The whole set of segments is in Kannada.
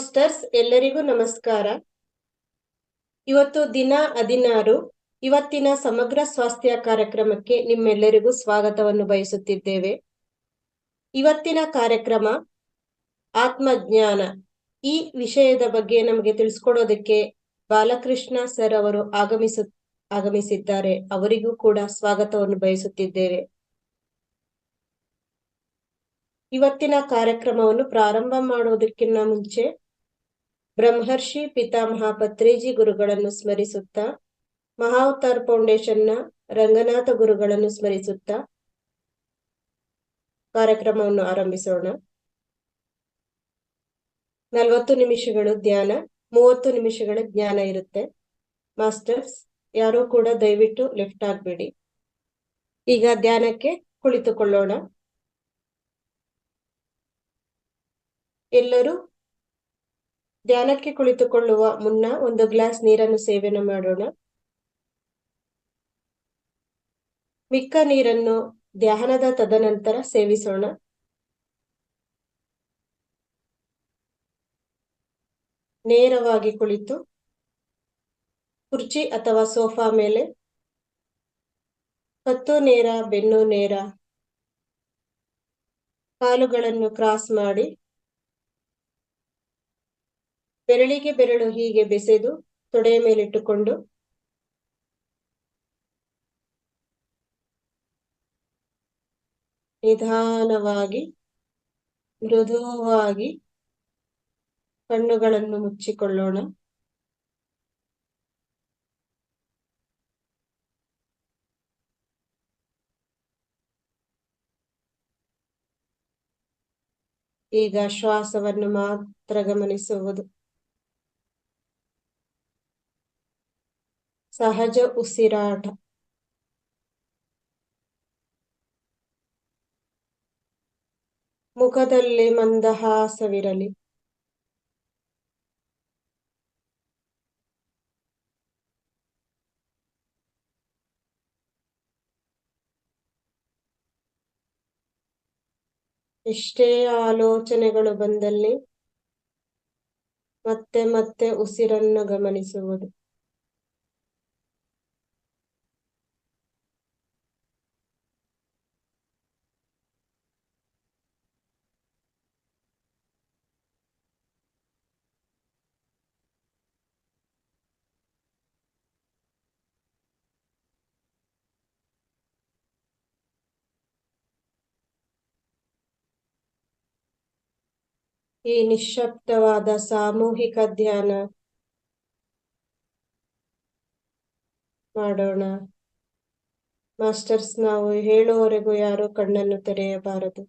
ಮಾಸ್ಟರ್ಸ್ ಎಲ್ಲರಿಗೂ ನಮಸ್ಕಾರ. ಇವತ್ತು ದಿನ 16. ಇವತ್ತಿನ ಸಮಗ್ರ ಸ್ವಾಸ್ಥ್ಯ ಕಾರ್ಯಕ್ರಮಕ್ಕೆ ನಿಮ್ಮೆಲ್ಲರಿಗೂ ಸ್ವಾಗತವನ್ನು ಬಯಸುತ್ತಿದ್ದೇವೆ. ಇವತ್ತಿನ ಕಾರ್ಯಕ್ರಮ ಆತ್ಮಜ್ಞಾನ. ಈ ವಿಷಯದ ಬಗ್ಗೆ ನಮಗೆ ತಿಳಿಸ್ಕೊಡೋದಕ್ಕೆ ಬಾಲಕೃಷ್ಣ ಸರ್ ಅವರು ಆಗಮಿಸಿದ್ದಾರೆ. ಅವರಿಗೂ ಕೂಡ ಸ್ವಾಗತವನ್ನು ಬಯಸುತ್ತಿದ್ದೇವೆ. ಇವತ್ತಿನ ಕಾರ್ಯಕ್ರಮವನ್ನು ಪ್ರಾರಂಭ ಮಾಡುವುದಕ್ಕಿಂತ ಮುಂಚೆ ಬ್ರಹ್ಮರ್ಷಿ ಪಿತಾಮಹ ಪತ್ರೇಜಿ ಗುರುಗಳನ್ನು ಸ್ಮರಿಸುತ್ತಾ, ಮಹಾವತಾರ್ ಫೌಂಡೇಶನ್ನ ರಂಗನಾಥ ಗುರುಗಳನ್ನು ಸ್ಮರಿಸುತ್ತಾ ಕಾರ್ಯಕ್ರಮವನ್ನು ಆರಂಭಿಸೋಣ. 40 ನಿಮಿಷಗಳು ಧ್ಯಾನ, 30 ನಿಮಿಷಗಳ ಜ್ಞಾನ ಇರುತ್ತೆ. ಮಾಸ್ಟರ್ಸ್ ಯಾರೂ ಕೂಡ ದಯವಿಟ್ಟು ಲೆಫ್ಟ್ ಆಗ್ಬೇಡಿ. ಈಗ ಧ್ಯಾನಕ್ಕೆ ಕುಳಿತುಕೊಳ್ಳೋಣ. ಎಲ್ಲರೂ ಧ್ಯಾನಕ್ಕೆ ಕುಳಿತುಕೊಳ್ಳುವ ಮುನ್ನ ಒಂದು ಗ್ಲಾಸ್ ನೀರನ್ನು ಸೇವನೆ ಮಾಡೋಣ. ಮಿಕ್ಕ ನೀರನ್ನು ಧ್ಯಾನದ ತದನಂತರ ಸೇವಿಸೋಣ. ನೇರವಾಗಿ ಕುಳಿತು ಕುರ್ಚಿ ಅಥವಾ ಸೋಫಾ ಮೇಲೆ ಕತ್ತು ನೇರ, ಬೆನ್ನು ನೇರ, ಕಾಲುಗಳನ್ನು ಕ್ರಾಸ್ ಮಾಡಿ ಬೆರಳಿಗೆ ಬೆರಳು ಹೀಗೆ ಬೆಸೆದು ತೊಡೆಯ ಮೇಲಿಟ್ಟುಕೊಂಡು ನಿಧಾನವಾಗಿ ಮೃದುವಾಗಿ ಕಣ್ಣುಗಳನ್ನು ಮುಚ್ಚಿಕೊಳ್ಳೋಣ. ಈಗ ಶ್ವಾಸವನ್ನು ಮಾತ್ರ ಗಮನಿಸುವುದು. ಸಹಜ ಉಸಿರಾಟ. ಮುಖದಲ್ಲಿ ಮಂದಹಾಸವಿರಲಿ. ಎಷ್ಟೇ ಆಲೋಚನೆಗಳು ಬಂದಲ್ಲಿ ಮತ್ತೆ ಮತ್ತೆ ಉಸಿರನ್ನು ಗಮನಿಸುವುದು. ಈ ನಿಶ್ಶಬ್ದವಾದ ಸಾಮೂಹಿಕ ಧ್ಯಾನ ಮಾಡೋಣ. ಮಾಸ್ಟರ್ಸ್, ನಾವು ಹೇಳುವವರೆಗೂ ಯಾರು ಕಣ್ಣನ್ನು ತೆರೆಯಬಾರದು.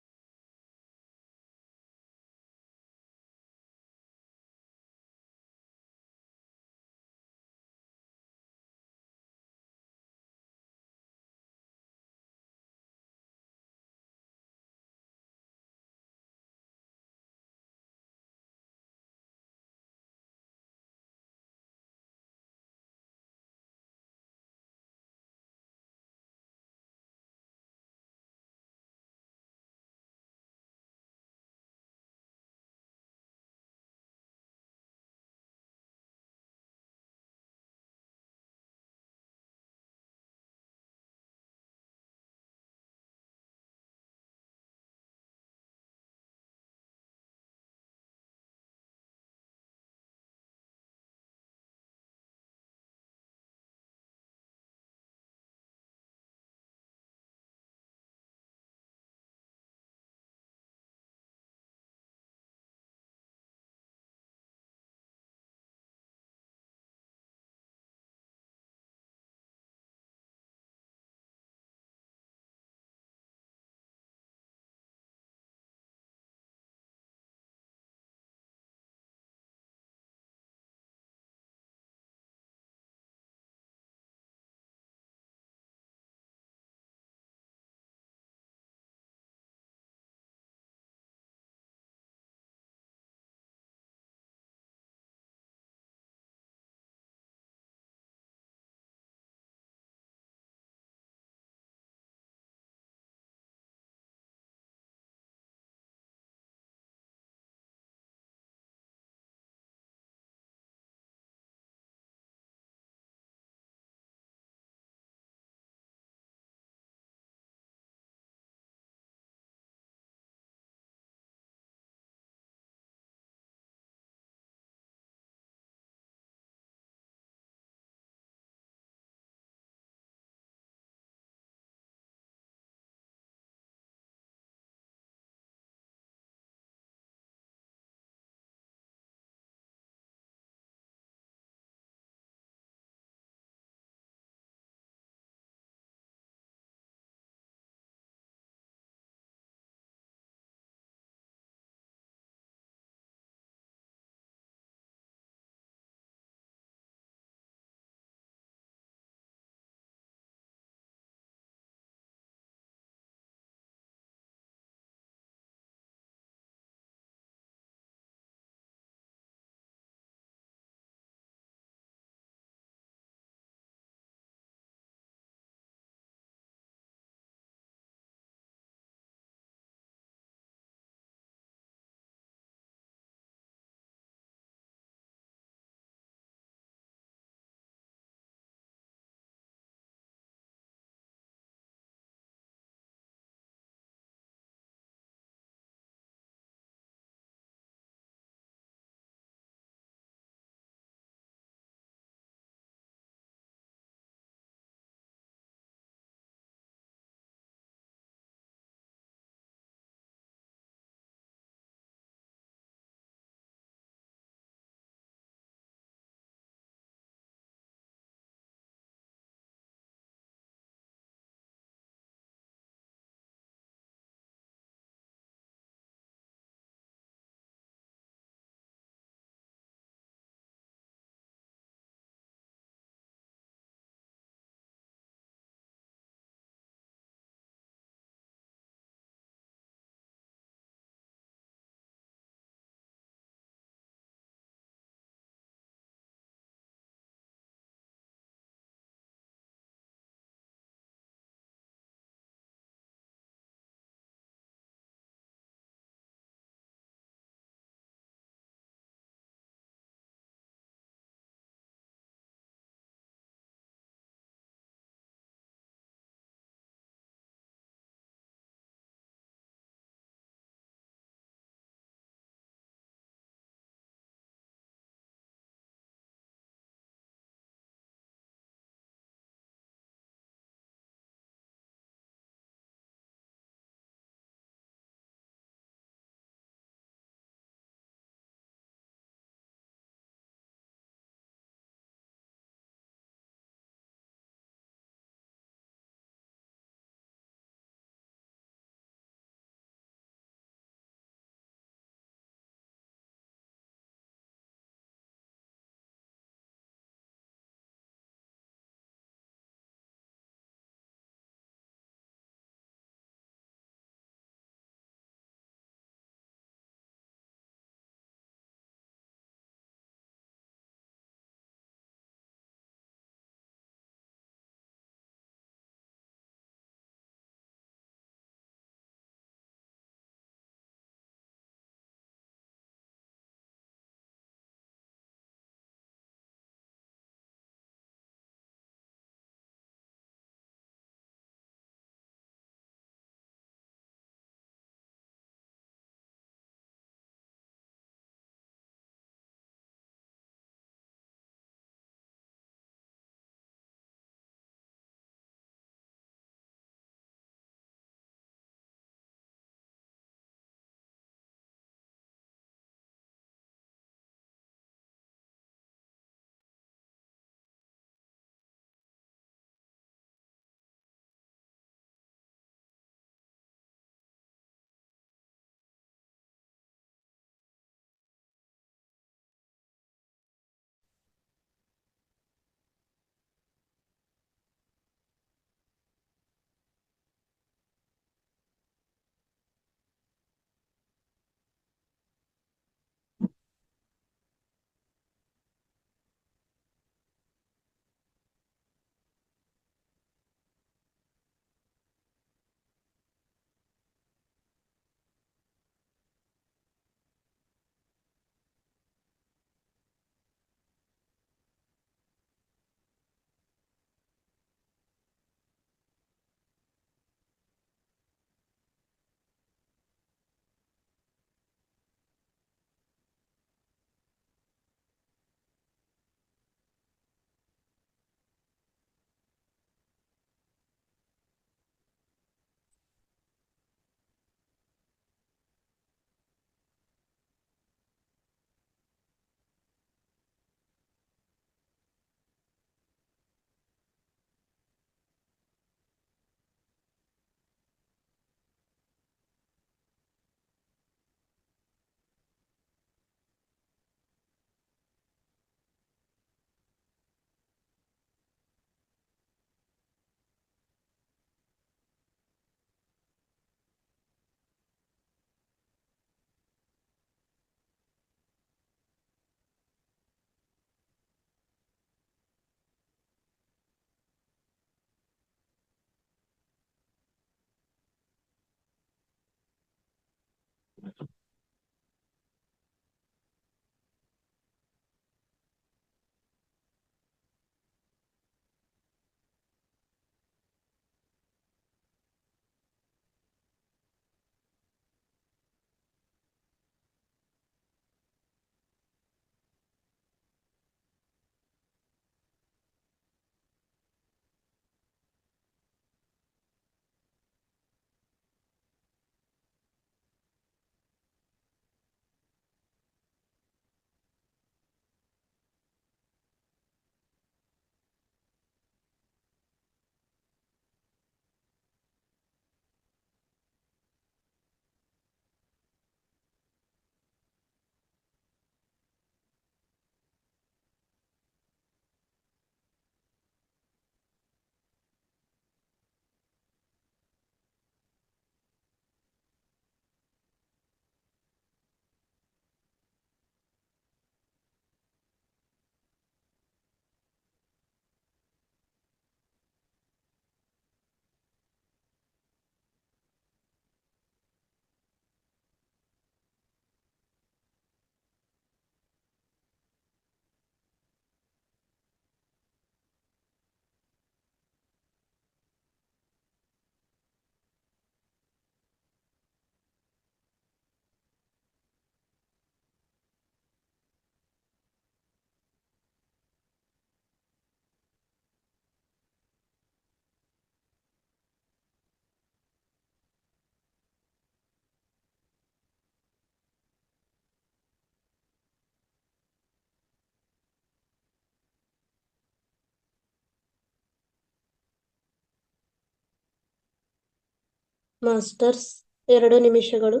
ಮಾಸ್ಟರ್ಸ್ 2 ನಿಮಿಷಗಳು.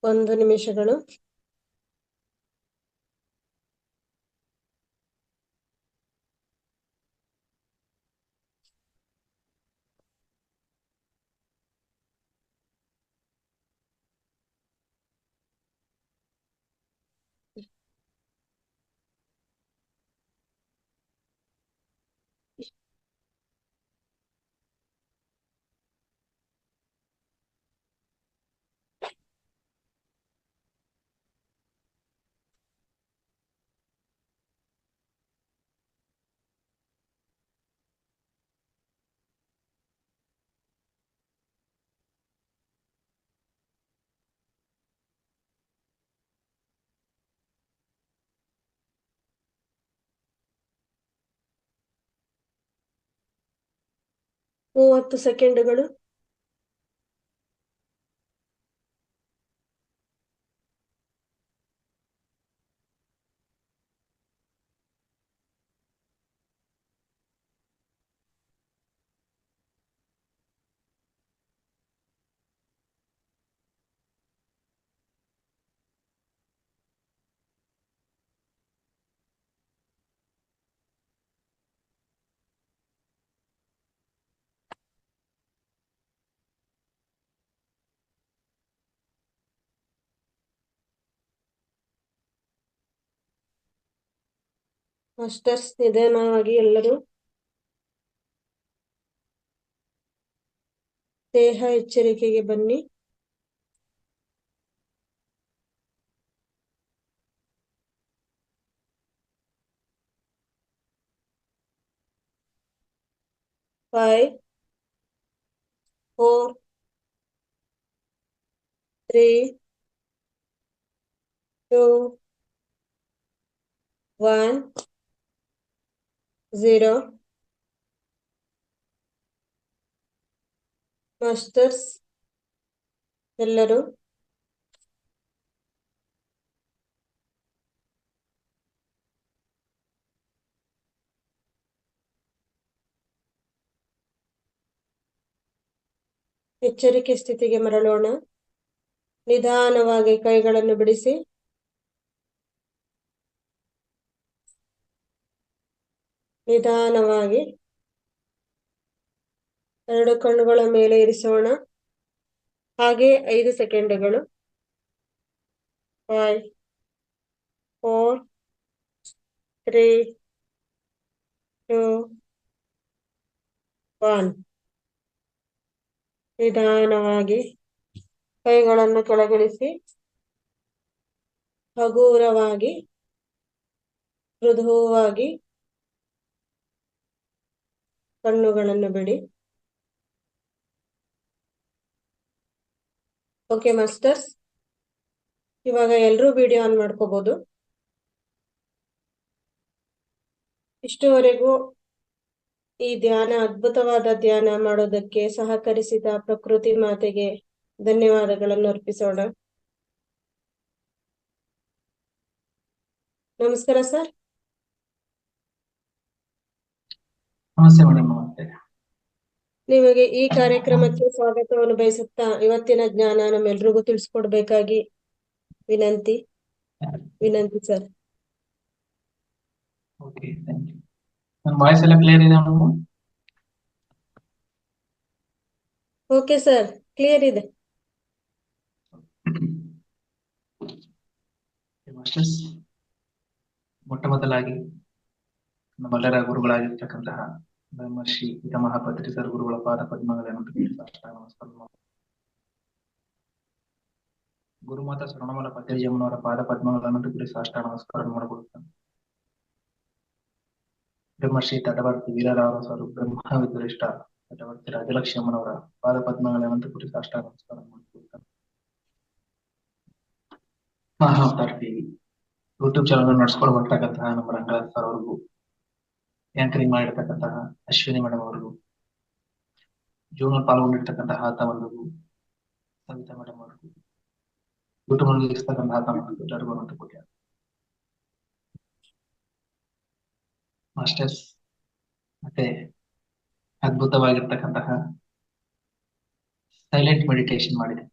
ಒಂದು ನಿಮಿಷಗಳು. ಮೂವತ್ತು ಸೆಕೆಂಡುಗಳು. 'ಮಾಸ್ಟರ್ಸ್ ನಿಧಾನವಾಗಿ ಎಲ್ಲರೂ ದೇಹ ಎಚ್ಚರಿಕೆಗೆ ಬನ್ನಿ. 5, 4, 3, 2, 1, 0. ಮಾಸ್ಟರ್ಸ್ ಎಲ್ಲರೂ ಎಚ್ಚರಿಕೆ ಸ್ಥಿತಿಗೆ ಮರಳೋಣ. ನಿಧಾನವಾಗಿ ಕೈಗಳನ್ನು ಬಿಡಿಸಿ. ನಿಧಾನವಾಗಿ 2 ಕಣ್ಣುಗಳ ಮೇಲೆ ಇರಿಸೋಣ. ಹಾಗೆ 5 ಸೆಕೆಂಡುಗಳು. 5, 4, 3, 2, 1. ನಿಧಾನವಾಗಿ ಕೈಗಳನ್ನು ಕೆಳಗಿಳಿಸಿ. ಹಗುರವಾಗಿ ಮೃದುವಾಗಿ ಕಣ್ಣುಗಳನ್ನು ಬಿಡಿ. ಓಕೆ ಮಾಸ್ಟರ್ಸ್, ಇವಾಗ ಎಲ್ಲರೂ ವಿಡಿಯೋ ಆನ್ ಮಾಡ್ಕೋಬಹುದು. ಇಷ್ಟುವರೆಗೂ ಈ ಧ್ಯಾನ, ಅದ್ಭುತವಾದ ಧ್ಯಾನ ಮಾಡೋದಕ್ಕೆ ಸಹಕರಿಸಿದ ಪ್ರಕೃತಿ ಮಾತೆಗೆ ಧನ್ಯವಾದಗಳನ್ನು ಅರ್ಪಿಸೋಣ. ನಮಸ್ಕಾರ ಸರ್. ನಮಸ್ತೆ ಮೇಡಮ್. ನಮಸ್ತೆ. ನಿಮಗೆ ಈ ಕಾರ್ಯಕ್ರಮಕ್ಕೆ ಸ್ವಾಗತವನ್ನು ಬಯಸುತ್ತಾ ಇವತ್ತಿನ ಜ್ಞಾನ ನಮ್ಮೆಲ್ರಿಗೂ ತಿಳಿಸ್ಕೊಡ್ಬೇಕಾಗಿ ವಿನಂತಿ ಸರ್. Okay, thank you. ನನ್ನ ವಾಯ್ಸ್ ಎಲ್ಲ ಕ್ಲಿಯರ್ ಇದೆ ಮೇಡಮ್? ಓಕೆ ಸರ್, ಕ್ಲಿಯರ್ ಇದೆ. ಮಾಸ್ಟರ್ಸ್, ಮೊಟ್ಟ ಮೊದಲಾಗಿ ನಮ್ಮೆಲ್ಲರ ಗುರುಗಳಾಗಿರ್ತಕ್ಕಂತಹ ಬ್ರಹ್ಮರ್ಷಿ ಪಿತಾಮಹ ಪತ್ರಿ ಸರ್ ಗುರುಗಳ ಪಾದ ಪದ್ಮಗಳನ್ನು ನಮಸ್ಕಾರ. ಗುರುಮಾತಾ ಸ್ವರ್ಣಮಲ ಪತ್ರಿಜಮ್ಮನವರ ಪಾದ ಪದ್ಮಗಳನ್ನು ಸಾಷ್ಟಾಂಗ ನಮಸ್ಕಾರ ಮಾಡಿಕೊಡುತ್ತಾನೆ. ಬ್ರಹ್ಮರ್ಷಿ ತಟವರ್ತಿ ವೀರರಾವ ಸರ್ ಬ್ರಹ್ಮ ವಿದ್ರಿಷ್ಟ ತಟವರ್ತಿ ರಾಜಲಕ್ಷ್ಮಿ ಅಮ್ಮನವರ ಪಾದ ಪದ್ಮಗಳನ್ನು ಸಾಷ್ಟಾಂಗ ನಮಸ್ಕಾರ ಮಾಡಿಕೊಡುತ್ತಾನೆ. ಮಹಾವತಾರ್ ಟಿವಿ ಯೂಟ್ಯೂಬ್ ಚಾನಲ್ ನಡೆಸ್ಕೊಂಡು ಬರ್ತಕ್ಕಂತಹ ನಮ್ಮ ರಂಗರಾಜ್ ಸರ್ ಅವ್ರಿಗೂ, ಆಂಕರಿಂಗ್ ಮಾಡಿರ್ತಕ್ಕಂತಹ ಅಶ್ವಿನಿ ಮೇಡಮ್ ಅವ್ರಿಗೂ, ಜೂನಲ್ಲಿ ಪಾಲ್ಗೊಂಡಿರ್ತಕ್ಕಂತಹ ಆತವರಿಗೂ, ಸವಿತಾ ಮೇಡಮ್ ಅವ್ರಿಗೂ, ಯೂಟ್ಯೂಬ್ ನಲ್ಲಿ ಇರ್ತಕ್ಕಂತಹ ಎಲ್ಲರಿಗೂ ಅಂತ ಕೊಟ್ಟ ಮಾಸ್ಟರ್ಸ್. ಮತ್ತೆ ಅದ್ಭುತವಾಗಿರ್ತಕ್ಕಂತಹ ಸೈಲೆಂಟ್ ಮೆಡಿಟೇಷನ್ ಮಾಡಿದೆ.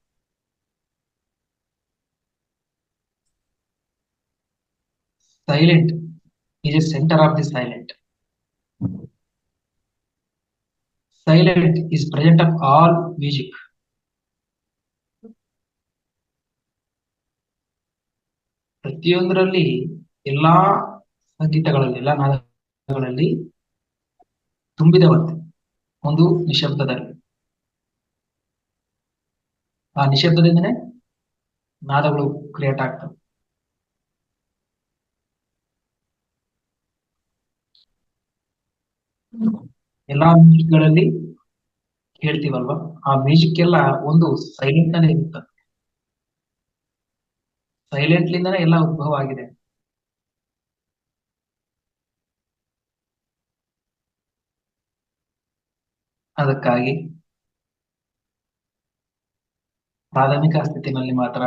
Silent is a center of the silent. Silent is present of all music. ಪ್ರತಿಯೊಂದರಲ್ಲಿ, ಎಲ್ಲಾ ಸಂಗೀತಗಳಲ್ಲಿ, ಎಲ್ಲಾ ನಾದಗಳಲ್ಲಿ ತುಂಬಿದವಂತೆ ಒಂದು ನಿಶಬ್ದದಲ್ಲಿ. ಆ ನಿಶಬ್ದದಿಂದನೇ ನಾದಗಳು ಕ್ರಿಯೇಟ್ ಆಗ್ತವೆ. ಎಲ್ಲಾ ಮ್ಯೂಸಿಕ್ಗಳಲ್ಲಿ ಕೇಳ್ತೀವಲ್ವಾ, ಆ ಮ್ಯೂಸಿಕ್ ಎಲ್ಲ ಒಂದು ಸೈಲೆಂಟ್ ನಲ್ಲಿ ಇರುತ್ತೆ. ಸೈಲೆಂಟ್ಲಿಂದನೇ ಎಲ್ಲ ಉದ್ಭವ ಆಗಿದೆ. ಅದಕ್ಕಾಗಿ ಪ್ರಾಥಮಿಕ ಸ್ಥಿತಿನಲ್ಲಿ ಮಾತ್ರ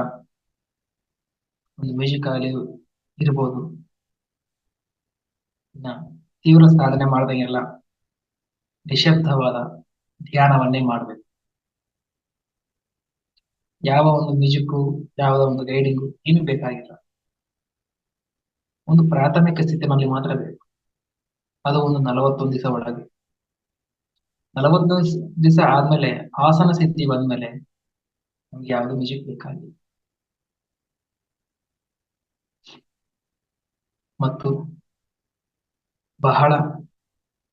ಒಂದು ಮ್ಯೂಸಿಕ್ ಆಗಲಿ ಇರ್ಬೋದು. ತೀವ್ರ ಸಾಧನೆ ಮಾಡಿದಾಗೆಲ್ಲ ನಿಶಬ್ದವಾದ ಧ್ಯಾನವನ್ನೇ ಮಾಡಬೇಕು. ಯಾವ ಒಂದು ಮ್ಯೂಸಿಕ್, ಯಾವ ಒಂದು ಗೈಡಿಂಗು ಏನು ಬೇಕಾಗಿಲ್ಲ. ಒಂದು ಪ್ರಾಥಮಿಕ ಸ್ಥಿತಿನಲ್ಲಿ ಮಾತ್ರ ಬೇಕು. ಅದು ಒಂದು 41 ದಿವಸ ಒಳಗೆ. 41 ದಿವಸ ಆದ್ಮೇಲೆ ಆಸನ ಸ್ಥಿತಿ ಬಂದ್ಮೇಲೆ ನಮ್ಗೆ ಯಾವ್ದು ಮ್ಯೂಸಿಕ್ ಬೇಕಾಗಿಲ್ಲ. ಮತ್ತು ಬಹಳ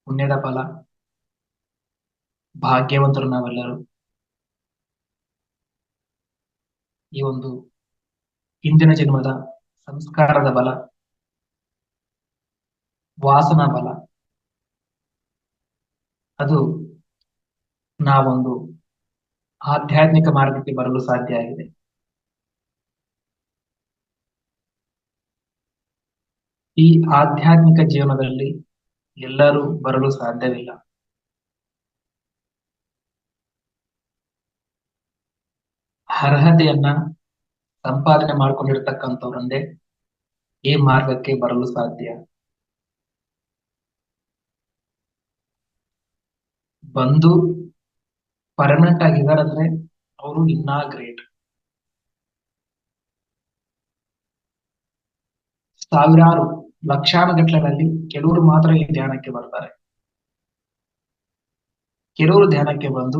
ಪುಣ್ಯದ ಫಲ, ಭಾಗ್ಯವಂತರು ನಾವೆಲ್ಲರೂ. ಈ ಒಂದು ಹಿಂದಿನ ಜನ್ಮದ ಸಂಸ್ಕಾರದ ಬಲ, ವಾಸನಾ ಬಲ, ಅದು ನಾವೊಂದು ಆಧ್ಯಾತ್ಮಿಕ ಮಾರ್ಗಕ್ಕೆ ಬರಲು ಸಾಧ್ಯ ಆಗಿದೆ. ಈ ಆಧ್ಯಾತ್ಮಿಕ ಜೀವನದಲ್ಲಿ ಎಲ್ಲರೂ ಬರಲು ಸಾಧ್ಯವಿಲ್ಲ. ಅರ್ಹತೆಯನ್ನ ಸಂಪಾದನೆ ಮಾಡ್ಕೊಂಡಿರ್ತಕ್ಕಂಥವ್ರಂದೇ ಈ ಮಾರ್ಗಕ್ಕೆ ಬರಲು ಸಾಧ್ಯ. ಬಂದು ಪರ್ಮನೆಂಟ್ ಆಗಿದಾರಂದ್ರೆ ಅವರು ಇನ್ನೂ ಗ್ರೇಟ್. ಸಾವಿರಾರು ಲಕ್ಷಾನುಗಟ್ಟಲೆಗಳಲ್ಲಿ ಕೆಲವರು ಮಾತ್ರ ಈ ಧ್ಯಾನಕ್ಕೆ ಬರ್ತಾರೆ. ಕೆಲವರು ಧ್ಯಾನಕ್ಕೆ ಬಂದು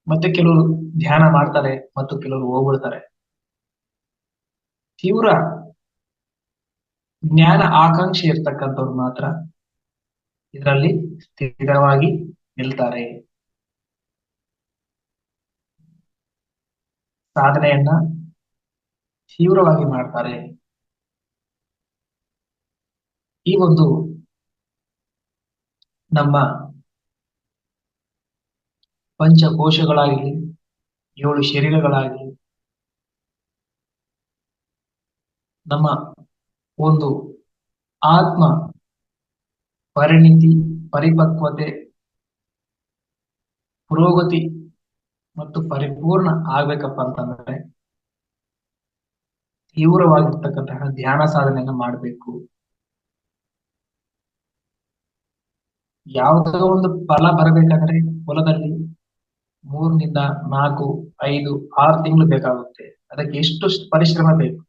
ಮತ್ತೆ ಕೆಲವರು ಧ್ಯಾನ ಮಾಡ್ತಾರೆ ಮತ್ತು ಕೆಲವರು ಹೋಗ್ಬಿಡ್ತಾರೆ. ತೀವ್ರ ಜ್ಞಾನ ಆಕಾಂಕ್ಷೆ ಇರ್ತಕ್ಕಂಥವ್ರು ಮಾತ್ರ ಇದರಲ್ಲಿ ಸ್ಥಿರವಾಗಿ ನಿಲ್ತಾರೆ. ಸಾಧನೆಯನ್ನ ತೀವ್ರವಾಗಿ ಮಾಡ್ತಾರೆ. ಈ ಒಂದು ನಮ್ಮ ಪಂಚಕೋಶಗಳಾಗಲಿ, 7 ಶರೀರಗಳಾಗಲಿ, ನಮ್ಮ ಒಂದು ಆತ್ಮ ಪರಿಣಿತಿ, ಪರಿಪಕ್ವತೆ, ಪುರೋಗತಿ ಮತ್ತು ಪರಿಪೂರ್ಣ ಆಗ್ಬೇಕಪ್ಪ ಅಂತಂದ್ರೆ ತೀವ್ರವಾಗಿರ್ತಕ್ಕಂತಹ ಧ್ಯಾನ ಸಾಧನೆಯನ್ನ ಮಾಡಬೇಕು. ಯಾವುದೋ ಒಂದು ಫಲ ಬರಬೇಕಂದ್ರೆ ಹೊಲದಲ್ಲಿ 3 ರಿಂದ 4, 5, 6 ತಿಂಗಳು ಬೇಕಾಗುತ್ತೆ. ಅದಕ್ಕೆ ಎಷ್ಟು ಪರಿಶ್ರಮ ಬೇಕು.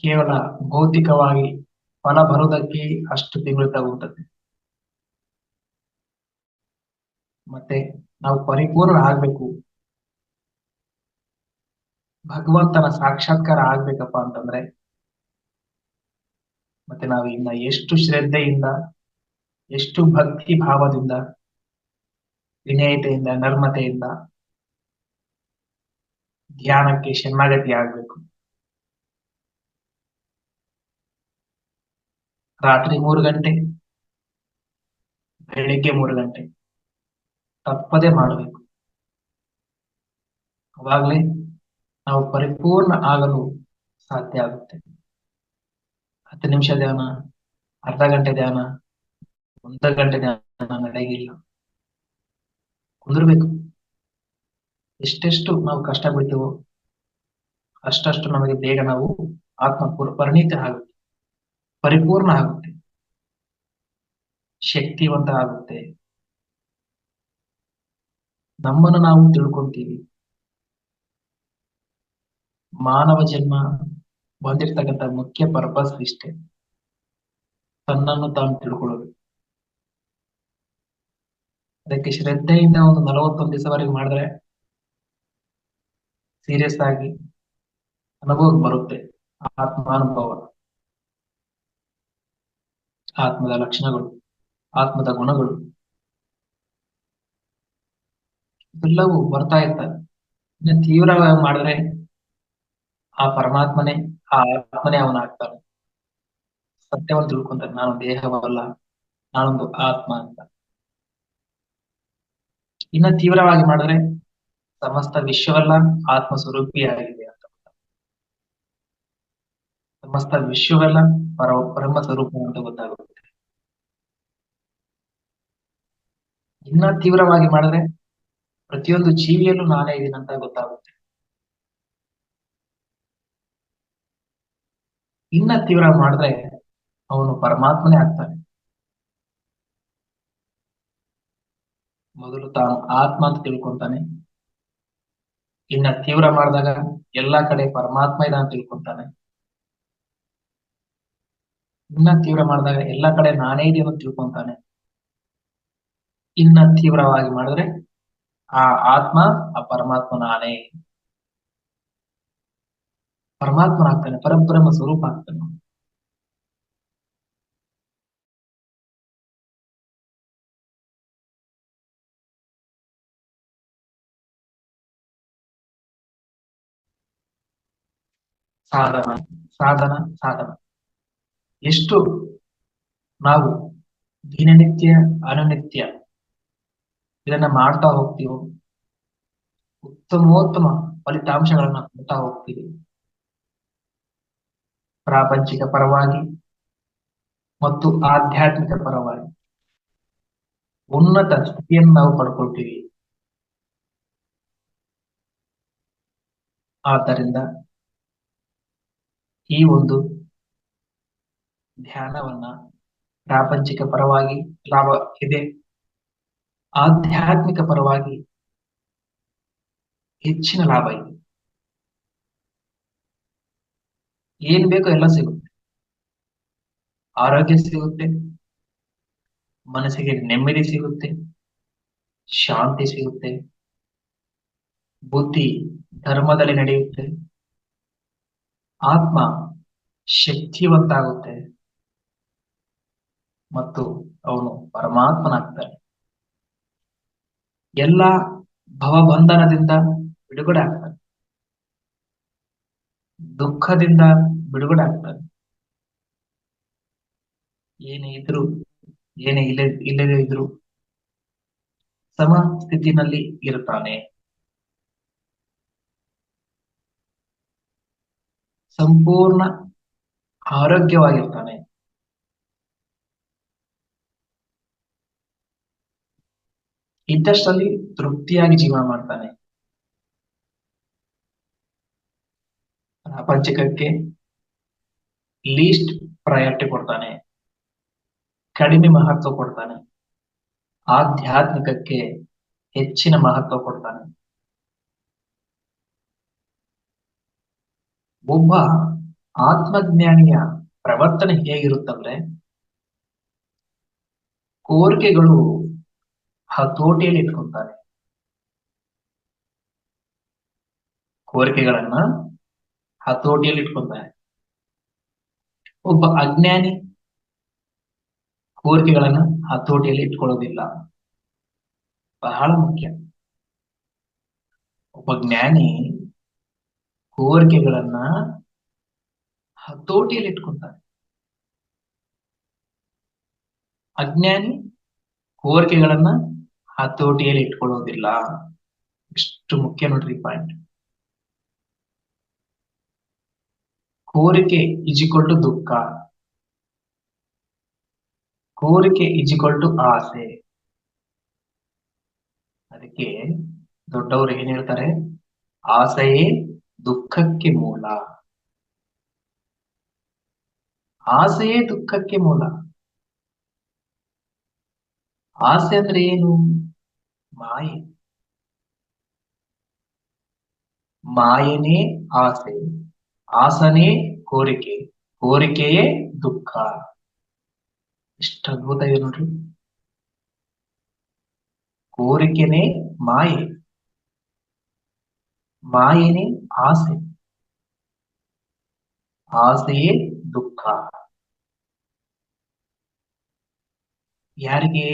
ಕೇವಲ ಭೌತಿಕವಾಗಿ ಫಲ ಬರುವುದಕ್ಕೆ ಅಷ್ಟು ತಿಂಗಳು ತಗುತ್ತದೆ. ಮತ್ತೆ ನಾವು ಪರಿಪೂರ್ಣ ಆಗ್ಬೇಕು, ಭಗವಂತನ ಸಾಕ್ಷಾತ್ಕಾರ ಆಗ್ಬೇಕಪ್ಪ ಅಂತಂದ್ರೆ ಮತ್ತೆ ನಾವು ಇನ್ನ ಎಷ್ಟು ಶ್ರದ್ಧೆಯಿಂದ, ಎಷ್ಟು ಭಕ್ತಿ ಭಾವದಿಂದ, ವಿನಯತೆಯಿಂದ, ನರ್ಮತೆಯಿಂದ ಧ್ಯಾನಕ್ಕೆ ಶರಣಾಗತಿ ಆಗ್ಬೇಕು. ರಾತ್ರಿ 3 ಗಂಟೆ, ಬೆಳಿಗ್ಗೆ 3 ಗಂಟೆ ತಪ್ಪದೆ ಮಾಡಬೇಕು. ಅವಾಗಲೇ ನಾವು ಪರಿಪೂರ್ಣ ಆಗಲು ಸಾಧ್ಯ ಆಗುತ್ತೆ. 10 ನಿಮಿಷ ಧ್ಯಾನ, ಅರ್ಧ ಗಂಟೆ ಧ್ಯಾನ, 1 ಗಂಟೆ ಧ್ಯಾನ ನಡೆಗಿಲ್ಲ. ಕುಂದಿರ್ಬೇಕು. ಎಷ್ಟೆಷ್ಟು ನಾವು ಕಷ್ಟ ಬಿಡ್ತೀವೋ ಅಷ್ಟಷ್ಟು ನಮಗೆ ಬೇಗ ನಾವು ಪರಿಣಿತ ಆಗುತ್ತೆ, ಪರಿಪೂರ್ಣ ಆಗುತ್ತೆ, ಶಕ್ತಿವಂತ ಆಗುತ್ತೆ. ನಮ್ಮನ್ನು ನಾವು ತಿಳ್ಕೊಂತೀವಿ. ಮಾನವ ಜನ್ಮ ಬಂದಿರ್ತಕ್ಕಂಥ ಮುಖ್ಯ ಪರ್ಪಸ್ ಇಷ್ಟೇ, ತನ್ನನ್ನು ತಾನು ತಿಳ್ಕೊಳ್ಳೋದು. ಅದಕ್ಕೆ ಶ್ರದ್ಧೆಯಿಂದ ಒಂದು 41 ದಿವಸವರೆಗೆ ಮಾಡಿದ್ರೆ ಸೀರಿಯಸ್ ಆಗಿ ಅನುಭವ ಬರುತ್ತೆ. ಆತ್ಮಾನುಭವ, ಆತ್ಮದ ಲಕ್ಷಣಗಳು, ಆತ್ಮದ ಗುಣಗಳು ಎಲ್ಲವೂ ಬರ್ತಾ ಇರ್ತಾರೆ. ಇನ್ನು ತೀವ್ರವಾಗಿ ಮಾಡಿದ್ರೆ ಆ ಪರಮಾತ್ಮನೇ, ಆ ಆತ್ಮನೇ ಅವನಾಗ್ತಾನೆ. ಸತ್ಯವನ್ನು ತಿಳ್ಕೊಂತಾರೆ, ನಾನು ದೇಹವಲ್ಲ, ನಾನೊಂದು ಆತ್ಮ ಅಂತ. ಇನ್ನ ತೀವ್ರವಾಗಿ ಮಾಡಿದ್ರೆ ಸಮಸ್ತ ವಿಶ್ವವೆಲ್ಲ ಆತ್ಮ ಸ್ವರೂಪಿಯಾಗಿದೆ ಅಂತ, ಸಮಸ್ತ ವಿಶ್ವವೆಲ್ಲ ಪರಮ ಸ್ವರೂಪ ಅಂತ ಗೊತ್ತಾಗುತ್ತೆ. ಇನ್ನ ತೀವ್ರವಾಗಿ ಮಾಡಿದ್ರೆ ಪ್ರತಿಯೊಂದು ಜೀವಿಯಲ್ಲೂ ನಾನೇ ಇದೀನಿ ಅಂತ ಗೊತ್ತಾಗುತ್ತೆ. ಇನ್ನ ತೀವ್ರ ಮಾಡಿದ್ರೆ ಅವನು ಪರಮಾತ್ಮನೇ ಆಗ್ತಾನೆ. ಮೊದಲು ತಾನು ಆತ್ಮ ಅಂತ ತಿಳ್ಕೊಂತಾನೆ. ಇನ್ನ ತೀವ್ರ ಮಾಡಿದಾಗ ಎಲ್ಲಾ ಕಡೆ ಪರಮಾತ್ಮ ಇದೆ ಅಂತ ತಿಳ್ಕೊಂತಾನೆ. ಇನ್ನ ತೀವ್ರ ಮಾಡಿದಾಗ ಎಲ್ಲಾ ಕಡೆ ನಾನೇ ಇದೆ ಅಂತ ತಿಳ್ಕೊಂತಾನೆ. ಇನ್ನ ತೀವ್ರವಾಗಿ ಮಾಡಿದ್ರೆ ಆ ಆತ್ಮ, ಆ ಪರಮಾತ್ಮ ನಾನೇ, ಪರಮಾತ್ಮನಾಗ್ತಾನೆ, ಪರಬ್ರಹ್ಮ ಸ್ವರೂಪ ಆಗ್ತಾನೆ. ಸಾಧನ ಸಾಧನ ಸಾಧನ ಎಷ್ಟು ನಾವು ದಿನನಿತ್ಯ ಅನುನಿತ್ಯ ಇದನ್ನ ಮಾಡ್ತಾ ಹೋಗ್ತೀವೋ ಉತ್ತಮೋತ್ತಮ ಫಲಿತಾಂಶಗಳನ್ನ ಕೊಡ್ತಾ ಹೋಗ್ತೀವಿ. ಪ್ರಾಪಂಚಿಕ ಪರವಾಗಿ ಮತ್ತು ಆಧ್ಯಾತ್ಮಿಕ ಪರವಾಗಿ ಉನ್ನತ ಸ್ಥಿತಿಯನ್ನು ನಾವು ಪಡ್ಕೊಳ್ತೀವಿ. ಆದ್ದರಿಂದ ಈ ಒಂದು ಧ್ಯಾನವನ್ನ ಪ್ರಾಪಂಚಿಕ ಪರವಾಗಿ ಲಾಭ ಇದೆ, ಆಧ್ಯಾತ್ಮಿಕ ಪರವಾಗಿ ಹೆಚ್ಚಿನ ಲಾಭ ಇದೆ. ಏನ್ ಬೇಕೋ ಎಲ್ಲ ಸಿಗುತ್ತೆ. ಆರೋಗ್ಯ ಸಿಗುತ್ತೆ, ಮನಸ್ಸಿಗೆ ನೆಮ್ಮದಿ ಸಿಗುತ್ತೆ, ಶಾಂತಿ ಸಿಗುತ್ತೆ, ಬುದ್ಧಿ ಧರ್ಮದಲ್ಲಿ ನಡೆಯುತ್ತೆ, ಆತ್ಮ ಶಕ್ತಿವಂತ ಆಗುತ್ತೆ ಮತ್ತು ಅವನು ಪರಮಾತ್ಮನಾಗ್ತಾನೆ. ಎಲ್ಲ ಭವಬಂಧನದಿಂದ ಬಿಡುಗಡೆ ಆಗ್ತಾನೆ, ದುಃಖದಿಂದ ಬಿಡುಗಡೆ ಆಗ್ತಾನೆ. ಏನೇ ಇದ್ರು, ಏನೇ ಇಲ್ಲದೇ ಇದ್ರು ಸಮ ಸ್ಥಿತಿನಲ್ಲಿ ಇರುತ್ತಾನೆ. ಸಂಪೂರ್ಣ ಆರೋಗ್ಯವಾಗಿರ್ತಾನೆ. ಇದ್ದಷ್ಟರಲ್ಲಿ ತೃಪ್ತಿಯಾಗಿ ಜೀವನ ಮಾಡ್ತಾನೆ. ಪ್ರಾಪಂಚಿಕಕ್ಕೆ ಲೀಸ್ಟ್ ಪ್ರಯಾರಿಟಿ ಕೊಡ್ತಾನೆ, ಕಡಿಮೆ ಮಹತ್ವ ಕೊಡ್ತಾನೆ. ಆಧ್ಯಾತ್ಮಿಕಕ್ಕೆ ಹೆಚ್ಚಿನ ಮಹತ್ವ ಕೊಡ್ತಾನೆ. ಒಬ್ಬ ಆತ್ಮಜ್ಞಾನಿಯ ಪ್ರವರ್ತನೆ ಹೇಗಿರುತ್ತಂದ್ರೆ, ಕೋರಿಕೆಗಳು ಹತೋಟಿಯಲ್ಲಿ ಇಟ್ಕೊಂತಾನೆ. ಕೋರಿಕೆಗಳನ್ನ ಹತೋಟಿಯಲ್ಲಿ ಇಟ್ಕೊಂತಾನೆ. ಒಬ್ಬ ಅಜ್ಞಾನಿ ಕೋರಿಕೆಗಳನ್ನ ಹತೋಟಿಯಲ್ಲಿ ಇಟ್ಕೊಳ್ಳೋದಿಲ್ಲ. ಬಹಳ ಮುಖ್ಯ. ಒಬ್ಬ ಜ್ಞಾನಿ ಕೋರಿಕೆಗಳನ್ನ ಹತೋಟಿಯಲ್ಲಿ ಇಟ್ಕೊಂತಾನೆ. ಅಜ್ಞಾನಿ ಕೋರಿಕೆಗಳನ್ನ ಹತೋಟಿಯಲ್ಲಿ ಇಟ್ಕೊಳ್ಳೋದಿಲ್ಲ. ಇಷ್ಟು ಮುಖ್ಯ ನೋಡ್ರಿ ಪಾಯಿಂಟ್. ಕೋರಿಕೆ ಈಜಿಕ್ವಲ್ ಟು ದುಃಖ, ಕೋರಿಕೆ ಈಜಿಕ್ವಲ್ ಟು ಆಸೆ. ಅದಕ್ಕೆ ದೊಡ್ಡವರು ಏನ್ ಹೇಳ್ತಾರೆ, ಆಸೆಯೇ ದುಃಖಕ್ಕೆ ಮೂಲ. ಆಸೆಯೇ ದುಃಖಕ್ಕೆ ಮೂಲ. ಆಸೆ ಅಂದ್ರೆ ಏನು? ಮಾಯೆ. ಮಾಯನೇ ಆಸೆ, ಆಸನೇ ಕೋರಿಕೆ, ಕೋರಿಕೆಯೇ ದುಃಖ. ಎಷ್ಟು ಅದ್ಭುತ ಇದೆ ನೋಡ್ರಿ. ಕೋರಿಕೆನೇ ಮಾಯೆ, ಮಾಯೆನೇ ಆಸೆ, ಆಸೆಯೇ ದುಃಖ. ಯಾರಿಗೆ?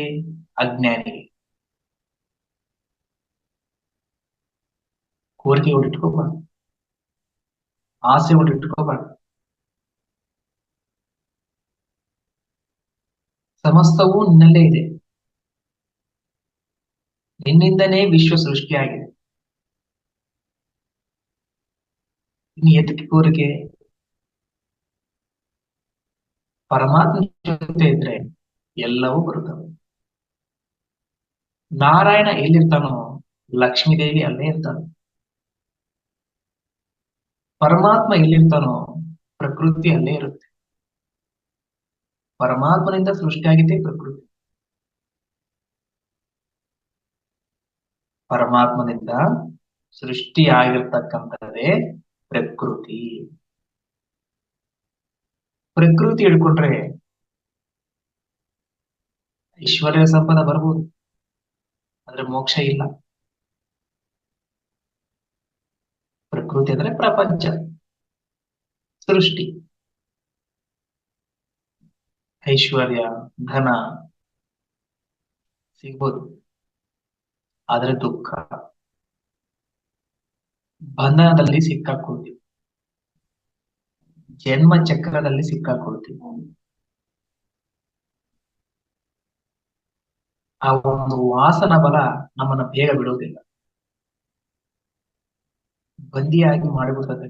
ಅಜ್ಞಾನಿಗೆ. ಕೋರಿಕೆ ಇಟ್ಕೋಬಾರ್ದು, ಆಸೆ ಇಟ್ಕೋಬಾರ್ದು. ಸಮಸ್ತವೂ ನಿನ್ನಲ್ಲೇ ಇದೆ. ನಿನ್ನಿಂದನೇ ವಿಶ್ವ ಸೃಷ್ಟಿಯಾಗಿದೆ. ಇನ್ನು ಎದಕ್ಕೆ ಕೋರಿಕೆ? ಪರಮಾತ್ಮ ಜೊತೆ ಇದ್ರೆ ಎಲ್ಲವೂ ಬರುತ್ತವೆ. ನಾರಾಯಣ ಎಲ್ಲಿರ್ತಾನೋ ಲಕ್ಷ್ಮೀದೇವಿ ಅಲ್ಲೇ ಇರ್ತಾನೆ. ಪರಮಾತ್ಮ ಎಲ್ಲಿರ್ತಾನೋ ಪ್ರಕೃತಿ ಅಲ್ಲೇ ಇರುತ್ತೆ. ಪರಮಾತ್ಮನಿಂದ ಸೃಷ್ಟಿಯಾಗಿದೆ ಪ್ರಕೃತಿ. ಪರಮಾತ್ಮನಿಂದ ಸೃಷ್ಟಿಯಾಗಿರ್ತಕ್ಕಂಥದ್ದೇ ಪ್ರಕೃತಿ. ಪ್ರಕೃತಿ ಹಿಡ್ಕೊಂಡ್ರೆ ಐಶ್ವರ್ಯ ಸಂಪದ ಬರ್ಬೋದು, ಆದ್ರೆ ಮೋಕ್ಷ ಇಲ್ಲ. ಪ್ರಕೃತಿ ಅಂದ್ರೆ ಪ್ರಪಂಚ, ಸೃಷ್ಟಿ. ಐಶ್ವರ್ಯ, ಧನ ಸಿಗ್ಬೋದು, ಆದ್ರೆ ದುಃಖ, ಬಂಧನದಲ್ಲಿ ಸಿಕ್ಕಾಕೊಳ್ತೀವಿ, ಜನ್ಮ ಚಕ್ರದಲ್ಲಿ ಸಿಕ್ಕಾಕೊಳ್ತೀವಿ. ಆ ಒಂದು ವಾಸನ ಬಲ ನಮ್ಮನ್ನ ಬೇಗ ಬಿಡುವುದಿಲ್ಲ, ಬಂದಿಯಾಗಿ ಮಾಡಿಬಿಡ್ತದೆ.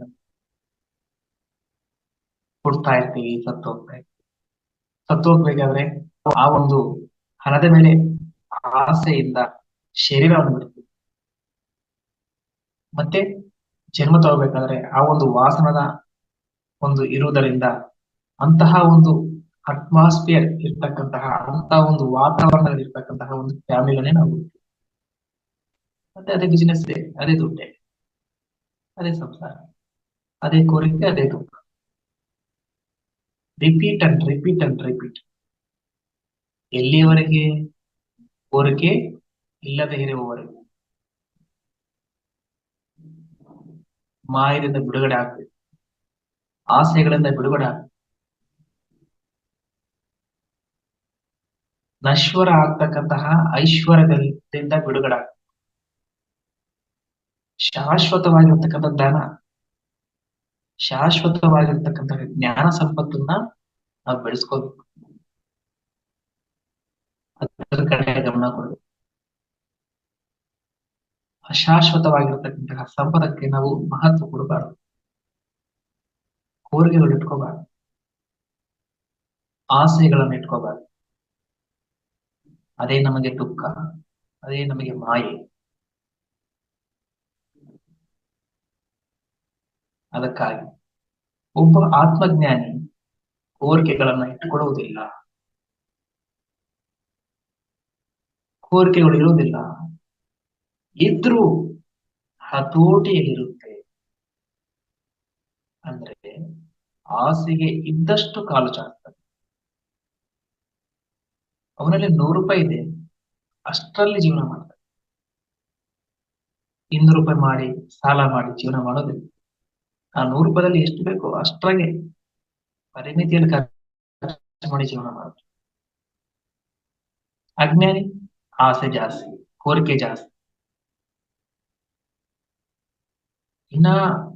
ಕೊಡ್ತಾ ಇರ್ತೀವಿ, ಸತ್ತು ಹೋಗ್ತಾ ಇರ್ತೀವಿ. ಸತ್ತು ಹೋಗ್ಬೇಕಾದ್ರೆ ಆ ಒಂದು ಹಣದ ಮೇಲೆ ಆಸೆಯಿಂದ ಶರೀರವನ್ನು ಬಿಡ್ತೀವಿ. ಮತ್ತೆ ಜನ್ಮ ತಗೋಬೇಕಾದ್ರೆ ಆ ಒಂದು ವಾಸನದ ಒಂದು ಇರುವುದರಿಂದ ಅಂತಹ ಒಂದು ಅಟ್ಮಾಸ್ಫಿಯರ್ ಇರ್ತಕ್ಕಂತಹ, ಅಂತಹ ಒಂದು ವಾತಾವರಣದಲ್ಲಿ ಇರ್ತಕ್ಕಂತಹ ಒಂದು ಫ್ಯಾಮಿಲಿನೇ ನಾವು ಬಿಡ್ತೀವಿ. ಮತ್ತೆ ಅದೇ ಬಿಸಿನೆಸ್ ಇದೆ, ಅದೇ ದುಡ್ಡೆ, ಅದೇ ಸಂಸಾರ, ಅದೇ ಕೋರಿಕೆ, ಅದೇ ದುಃಖ. Repeat and repeat and repeat. ಎಲ್ಲಿಯವರೆಗೆ? ಕೋರಿಕೆ ಇಲ್ಲದೆ ಇರುವವರೆಗೆ. ಮಾಯದಿಂದ ಬಿಡುಗಡೆ ಆಗ್ಬೇಕು, ಆಸೆಗಳಿಂದ ಬಿಡುಗಡೆ ಆಗ್ಬೇಕು, ನಶ್ವರ ಆಗ್ತಕ್ಕಂತಹ ಐಶ್ವರ್ಯದಿಂದ ಬಿಡುಗಡೆ ಆಗ್ಬೇಕು, ಶಾಶ್ವತವಾಗಿರ್ತಕ್ಕಂಥ ಧನ, ಶಾಶ್ವತವಾಗಿರ್ತಕ್ಕಂತಹ ಜ್ಞಾನ ಸಂಪತ್ತನ್ನ ನಾವು ಬೆಳೆಸ್ಕೋಬೇಕು. ಅದರ ಕಡೆ ಗಮನ ಕೊಡಬೇಕು. ಅಶಾಶ್ವತವಾಗಿರ್ತಕ್ಕಂತಹ ಸಂಪದಕ್ಕೆ ನಾವು ಮಹತ್ವ ಕೊಡಬಾರದು, ಕೋರಿಕೆಗಳು ಇಟ್ಕೋಬಾರದು, ಆಸೆಗಳನ್ನು ಇಟ್ಕೋಬಾರದು. ಅದೇ ನಮಗೆ ದುಃಖ, ಅದೇ ನಮಗೆ ಮಾಯೆ. ಅದಕ್ಕಾಗಿ ಒಬ್ಬ ಆತ್ಮಜ್ಞಾನಿ ಕೋರಿಕೆಗಳನ್ನ ಇಟ್ಟುಕೊಳ್ಳುವುದಿಲ್ಲ, ಕೋರಿಕೆಗಳು ಇರುವುದಿಲ್ಲ, ಇದ್ರೂ ಹತೋಟಿಯಲ್ಲಿರುತ್ತೆ. ಅಂದ್ರೆ ಆಸೆಗೆ ಇದ್ದಷ್ಟು ಕಾಲು ಚಾಚ್ತಾನೆ. ಅವನಲ್ಲಿ 100 ರೂಪಾಯಿ ಇದೆ, ಅಷ್ಟರಲ್ಲಿ ಜೀವನ ಮಾಡ್ತಾನೆ. 200 ರೂಪಾಯಿ ಮಾಡಿ ಸಾಲ ಮಾಡಿ ಜೀವನ ಮಾಡೋದಿಲ್ಲ. ಆ 100 ರೂಪಾಯಿದಲ್ಲಿ ಎಷ್ಟು ಬೇಕೋ ಅಷ್ಟ್ರಾಗೆ ಪರಿಮಿತಿಯಲ್ಲಿ ಖರ್ಚು ಮಾಡಿ ಜೀವನ ಮಾಡೋದು. ಅಜ್ಞಾನಿ ಆಸೆ ಜಾಸ್ತಿ, ಕೋರಿಕೆ ಜಾಸ್ತಿ. ಇನ್ನ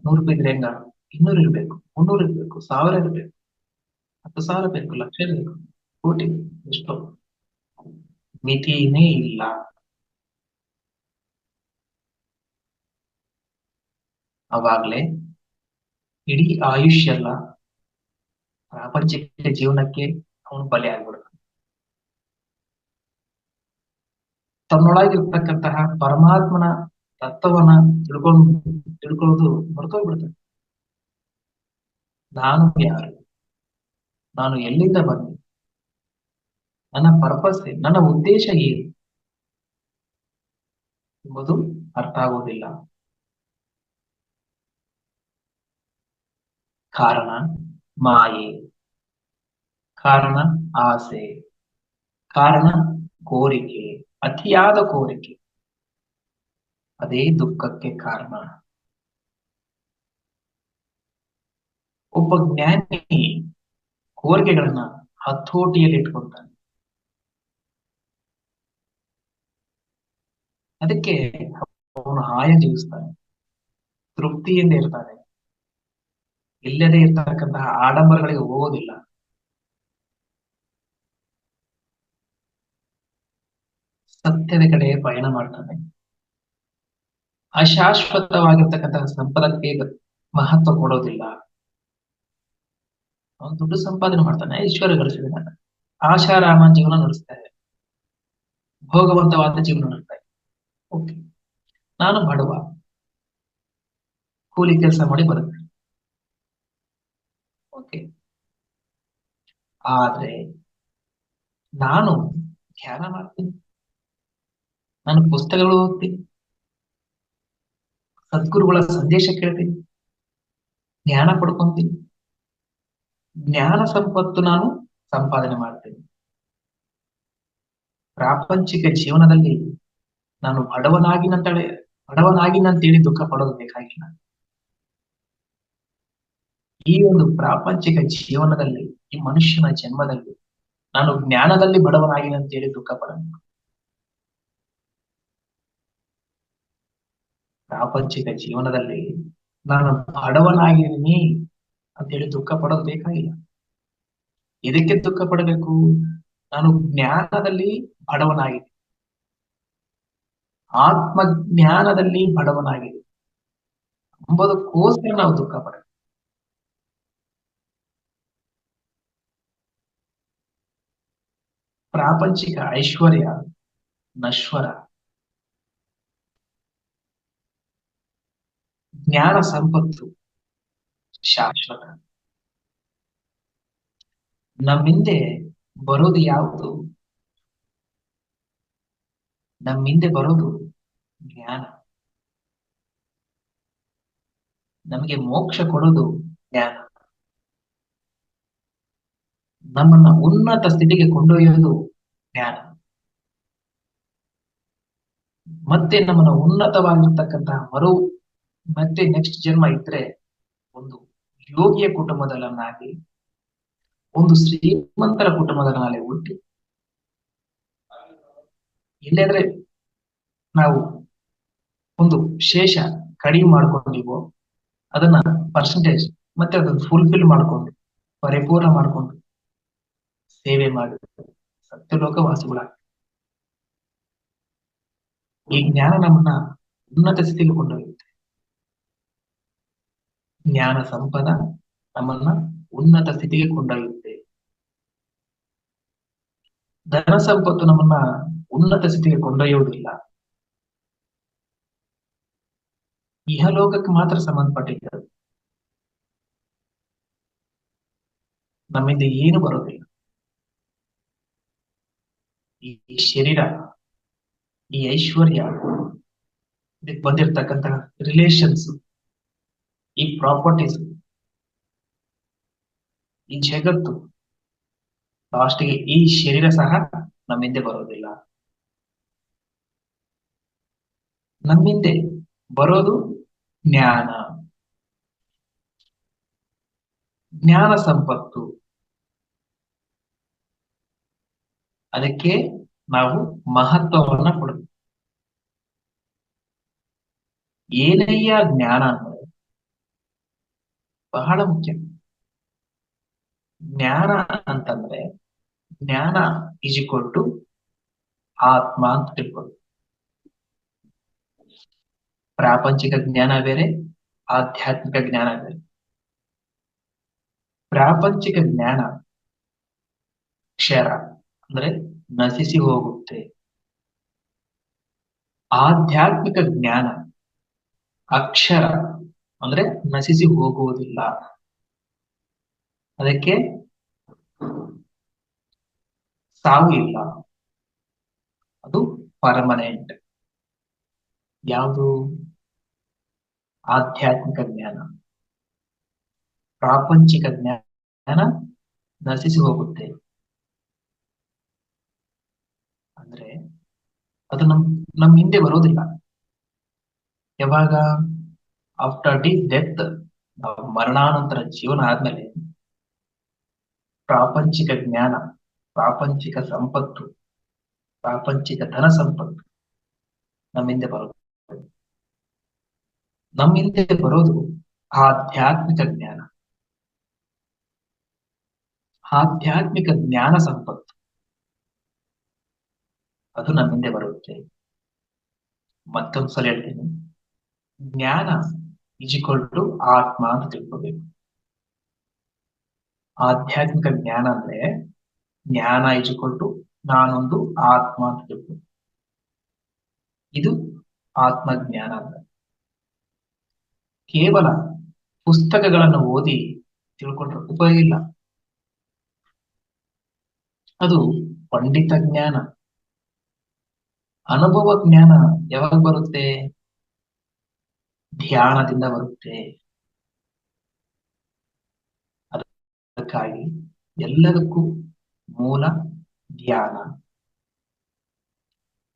100 ರೂಪಾಯಿ ಇದ್ರೆ ಹೆಂಗ, 200 ಇರ್ಬೇಕು, 300 ಇರ್ಬೇಕು, 1000 ಇರ್ಬೇಕು, 10,000 ಬೇಕು, ಲಕ್ಷ ಬೇಕು, ಕೋಟಿ, ಎಷ್ಟೋ ಮಿತಿನೇ ಇಲ್ಲ. ಅವಾಗ್ಲೇ ಇಡೀ ಆಯುಷ್ಯ ಎಲ್ಲ ಪ್ರಾಪಂಚಿಕ ಜೀವನಕ್ಕೆ ಅವನು ಬಲಿ ಆಗ್ಬಿಡ್ತಾನೆ. ತನ್ನೊಳಗಿರ್ತಕ್ಕಂತಹ ಪರಮಾತ್ಮನ ತತ್ವವನ್ನ ತಿಳ್ಕೊಳ್ಳೋದು ಮರ್ತೋಗ್ಬಿಡ್ತಾನೆ. ನಾನು ಯಾರು, ನಾನು ಎಲ್ಲಿಂದ ಬಂದೆ, ನನ್ನ ಪರ್ಪಸ್ ಏನು, ನನ್ನ ಉದ್ದೇಶ ಏನು ಎಂಬುದು ಅರ್ಥ ಆಗೋದಿಲ್ಲ. ಕಾರಣ ಮಾಯೆ, ಕಾರಣ ಆಸೆ, ಕಾರಣ ಕೋರಿಕೆ, ಅತಿಯಾದ ಕೋರಿಕೆ. ಅದೇ ದುಃಖಕ್ಕೆ ಕಾರಣ. ಒಬ್ಬ ಜ್ಞಾನಿ ಕೋರಿಕೆಗಳನ್ನ ಹತೋಟಿಯಲ್ಲಿ ಇಟ್ಕೊಳ್ತಾನೆ. ಅದಕ್ಕೆ ಅವನು ಹಾಯ ಜೀವಿಸ್ತಾನೆ, ತೃಪ್ತಿಯಿಂದ ಇರ್ತಾನೆ, ಇಲ್ಲದೆ ಇರ್ತಕ್ಕಂತಹ ಆಡಂಬರಗಳಿಗೆ ಹೋಗೋದಿಲ್ಲ. ಸತ್ಯದ ಕಡೆ ಪಯಣ ಮಾಡ್ತಾನೆ. ಅಶಾಶ್ವತವಾಗಿರ್ತಕ್ಕಂತಹ ಸಂಪದಕ್ಕೆ ಮಹತ್ವ ಕೊಡೋದಿಲ್ಲ. ಅವನು ದುಡ್ಡು ಸಂಪಾದನೆ ಮಾಡ್ತಾನೆ, ಐಶ್ವರ್ಯ ಗಳಿಸಿದಾನೆ, ಆಶಾರಾಮ ಜೀವನ ನಡೆಸ್ತಾರೆ, ಭೋಗವಂತವಾದ ಜೀವನ ನಡೆಸ್ತಾರೆ. ಓಕೆ, ನಾನು ಬಡವ, ಕೂಲಿ ಕೆಲಸ ಮಾಡಿ ಬರುತ್ತೆ. ಓಕೆ, ಆದ್ರೆ ನಾನು ಧ್ಯಾನ ಮಾಡ್ತೀನಿ, ನಾನು ಪುಸ್ತಕಗಳು ಓದ್ತೀನಿ, ಸದ್ಗುರುಗಳ ಸಂದೇಶ ಕೇಳ್ತೀನಿ, ಜ್ಞಾನ ಪಡ್ಕೊಂತೀನಿ, ಜ್ಞಾನ ಸಂಪತ್ತು ನಾನು ಸಂಪಾದನೆ ಮಾಡ್ತೀನಿ. ಪ್ರಾಪಂಚಿಕ ಜೀವನದಲ್ಲಿ ನಾನು ಬಡವನಾಗಿನಂತೇಳಿ ದುಃಖ ಪಡೋದು ಬೇಕಾಗಿಲ್ಲ. ಈ ಒಂದು ಪ್ರಾಪಂಚಿಕ ಜೀವನದಲ್ಲಿ, ಈ ಮನುಷ್ಯನ ಜನ್ಮದಲ್ಲಿ ನಾನು ಜ್ಞಾನದಲ್ಲಿ ಬಡವನಾಗಿನಂತೇಳಿ ದುಃಖ ಪಡಬೇಕು. ಪ್ರಾಪಂಚಿಕ ಜೀವನದಲ್ಲಿ ನಾನು ಬಡವನಾಗಿದ್ದೀನಿ ಅಂತೇಳಿ ದುಃಖ ಪಡೋದು ಬೇಕಾಗಿಲ್ಲ. ಇದಕ್ಕೆ ದುಃಖ ಪಡಬೇಕು, ನಾನು ಜ್ಞಾನದಲ್ಲಿ ಬಡವನಾಗಿದೆ, ಆತ್ಮಜ್ಞಾನದಲ್ಲಿ ಬಡವನಾಗಿದೆ ಎಂಬುದಕ್ಕೋಸ್ಕರ ನಾವು ದುಃಖ ಪಡಬೇಕು. ಪ್ರಾಪಂಚಿಕ ಐಶ್ವರ್ಯ ನಶ್ವರ, ಜ್ಞಾನ ಸಂಪತ್ತು ಶಾಶ್ವತ. ನಮ್ಮಿಂದೆ ಬರೋದು ಯಾವುದು? ನಮ್ಮಿಂದೆ ಬರೋದು ಜ್ಞಾನ. ನಮಗೆ ಮೋಕ್ಷ ಕೊಡೋದು ಜ್ಞಾನ. ನಮ್ಮನ್ನ ಉನ್ನತ ಸ್ಥಿತಿಗೆ ಕೊಂಡೊಯ್ಯೋದು ಜ್ಞಾನ. ಮತ್ತೆ ನಮ್ಮನ್ನ ಉನ್ನತವಾಗಿರ್ತಕ್ಕಂತಹ ಮತ್ತೆ ನೆಕ್ಸ್ಟ್ ಜನ್ಮ ಇದ್ರೆ ಒಂದು ಯೋಗಿಯ ಕುಟುಂಬದಲ್ಲಾಗಿ, ಒಂದು ಶ್ರೀಮಂತರ ಕುಟುಂಬದಲ್ಲಿ ಹುಟ್ಟಿ, ಇಲ್ಲದ್ರೆ ನಾವು ಒಂದು ಶೇಷ ಕಡಿಮೆ ಮಾಡ್ಕೊಂಡಿವೋ ಅದನ್ನ ಪರ್ಸೆಂಟೇಜ್ ಮತ್ತೆ ಅದನ್ನು ಫುಲ್ಫಿಲ್ ಮಾಡ್ಕೊಂಡು ಪರಿಪೂರ್ಣ ಮಾಡ್ಕೊಂಡು ಸೇವೆ ಮಾಡಿ ಸತ್ಯಲೋಕವಾಸಿಗಳಾಗ್ತದೆ. ಈ ಜ್ಞಾನ ನಮ್ಮನ್ನ ಉನ್ನತ ಸ್ಥಿತಿಗೆ ಕೊಂಡೊಯ್ಯುತ್ತೆ. ಜ್ಞಾನ ಸಂಪದ ನಮ್ಮನ್ನ ಉನ್ನತ ಸ್ಥಿತಿಗೆ ಕೊಂಡೊಯ್ಯುತ್ತೆ. ಧನ ಸಂಪತ್ತು ನಮ್ಮನ್ನ ಉನ್ನತ ಸ್ಥಿತಿಗೆ ಕೊಂಡೊಯ್ಯುವುದಿಲ್ಲ. ಇಹಲೋಕಕ್ಕೆ ಮಾತ್ರ ಸಂಬಂಧಪಟ್ಟಿದ್ದು. ನಮ್ಮಿಂದ ಏನು ಬರೋದಿಲ್ಲ. ಈ ಶರೀರ, ಈ ಐಶ್ವರ್ಯ, ಇದಕ್ಕೆ ಬಂದಿರತಕ್ಕಂತಹ ರಿಲೇಷನ್ಸ್, ಈ ಪ್ರಾಪರ್ಟೀಸ್, ಈ ಜಗತ್ತು, ಲಾಸ್ಟ್ಗೆ ಈ ಶರೀರ ಸಹ ನಮ್ಮಿಂದೆ ಬರೋದಿಲ್ಲ. ನಮ್ಮಿಂದೆ ಬರೋದು ಜ್ಞಾನ, ಜ್ಞಾನ ಸಂಪತ್ತು. ಅದಕ್ಕೆ ನಾವು ಮಹತ್ವವನ್ನ ಕೊಡಬೇಕು. ಏನಯ್ಯ ಜ್ಞಾನ ಅಂದ್ರೆ ಬಹಳ ಮುಖ್ಯ. ಜ್ಞಾನ ಅಂತಂದ್ರೆ ಜ್ಞಾನ ಈಸ್ ಈಕ್ವಲ್ ಟು ಆತ್ಮ ಅಂತ ತಿಳ್ಕೊಳ್ಳಿ. ಪ್ರಾಪಂಚಿಕ ಜ್ಞಾನ ಬೇರೆ, ಆಧ್ಯಾತ್ಮಿಕ ಜ್ಞಾನ ಬೇರೆ. ಪ್ರಾಪಂಚಿಕ ಜ್ಞಾನ ಕ್ಷರ ಅಂದ್ರೆ ನಶಿಸಿ ಹೋಗುತ್ತೆ. ಆಧ್ಯಾತ್ಮಿಕ ಜ್ಞಾನ ಅಕ್ಷರ ಅಂದ್ರೆ ನಶಿಸಿ ಹೋಗುವುದಿಲ್ಲ. ಅದಕ್ಕೆ ಸಾವು ಇಲ್ಲ, ಅದು ಪರ್ಮನೆಂಟ್. ಯಾವುದು? ಆಧ್ಯಾತ್ಮಿಕ ಜ್ಞಾನ. ಪ್ರಾಪಂಚಿಕ ಜ್ಞಾನ ನಶಿಸಿ ಹೋಗುತ್ತೆ. ಅಂದ್ರೆ ಅದು ನಮ್ ಹಿಂದೆ ಬರೋದಿಲ್ಲ. ಯಾವಾಗ? ಆಫ್ಟರ್ ಡೆತ್, ಮರಣಾನಂತರ ಜೀವನ ಆದ್ಮೇಲೆ ಪ್ರಾಪಂಚಿಕ ಜ್ಞಾನ, ಪ್ರಾಪಂಚಿಕ ಸಂಪತ್ತು, ಪ್ರಾಪಂಚಿಕ ಧನ ಸಂಪತ್ತು ನಮ್ಮಿಂದೆ ಬರೋದು. ನಮ್ಮಿಂದೆ ಬರೋದು ಆಧ್ಯಾತ್ಮಿಕ ಜ್ಞಾನ, ಆಧ್ಯಾತ್ಮಿಕ ಜ್ಞಾನ ಸಂಪತ್ತು. ಅದು ನಮ್ಮಿಂದೆ ಬರುತ್ತೆ. ಮತ್ತೊಂದ್ಸಲ ಹೇಳ್ತೀನಿ, ಜ್ಞಾನ ಈಸ್ ಈಕ್ವಲ್ ಟು ಆತ್ಮ ಅಂತ ತಿಳ್ಕೋಬೇಕು. ಆಧ್ಯಾತ್ಮಿಕ ಜ್ಞಾನ ಅಂದ್ರೆ ಜ್ಞಾನ ಈಸ್ ಈಕ್ವಲ್ ಟು ನಾನೊಂದು ಆತ್ಮ ಅಂತ ತಿಳ್ಕೋಬೇಕು. ಇದು ಆತ್ಮಜ್ಞಾನ ಅಂದ್ರೆ ಕೇವಲ ಪುಸ್ತಕಗಳನ್ನು ಓದಿ ತಿಳ್ಕೊಂಡ್ರೆ ಉಪಯೋಗ ಇಲ್ಲ. ಅದು ಪಂಡಿತ ಜ್ಞಾನ. ಅನುಭವ ಜ್ಞಾನ ಯಾವಾಗ ಬರುತ್ತೆ? ಧ್ಯಾನದಿಂದ ಬರುತ್ತೆ. ಅದಕ್ಕಾಗಿ ಎಲ್ಲದಕ್ಕೂ ಮೂಲ ಧ್ಯಾನ,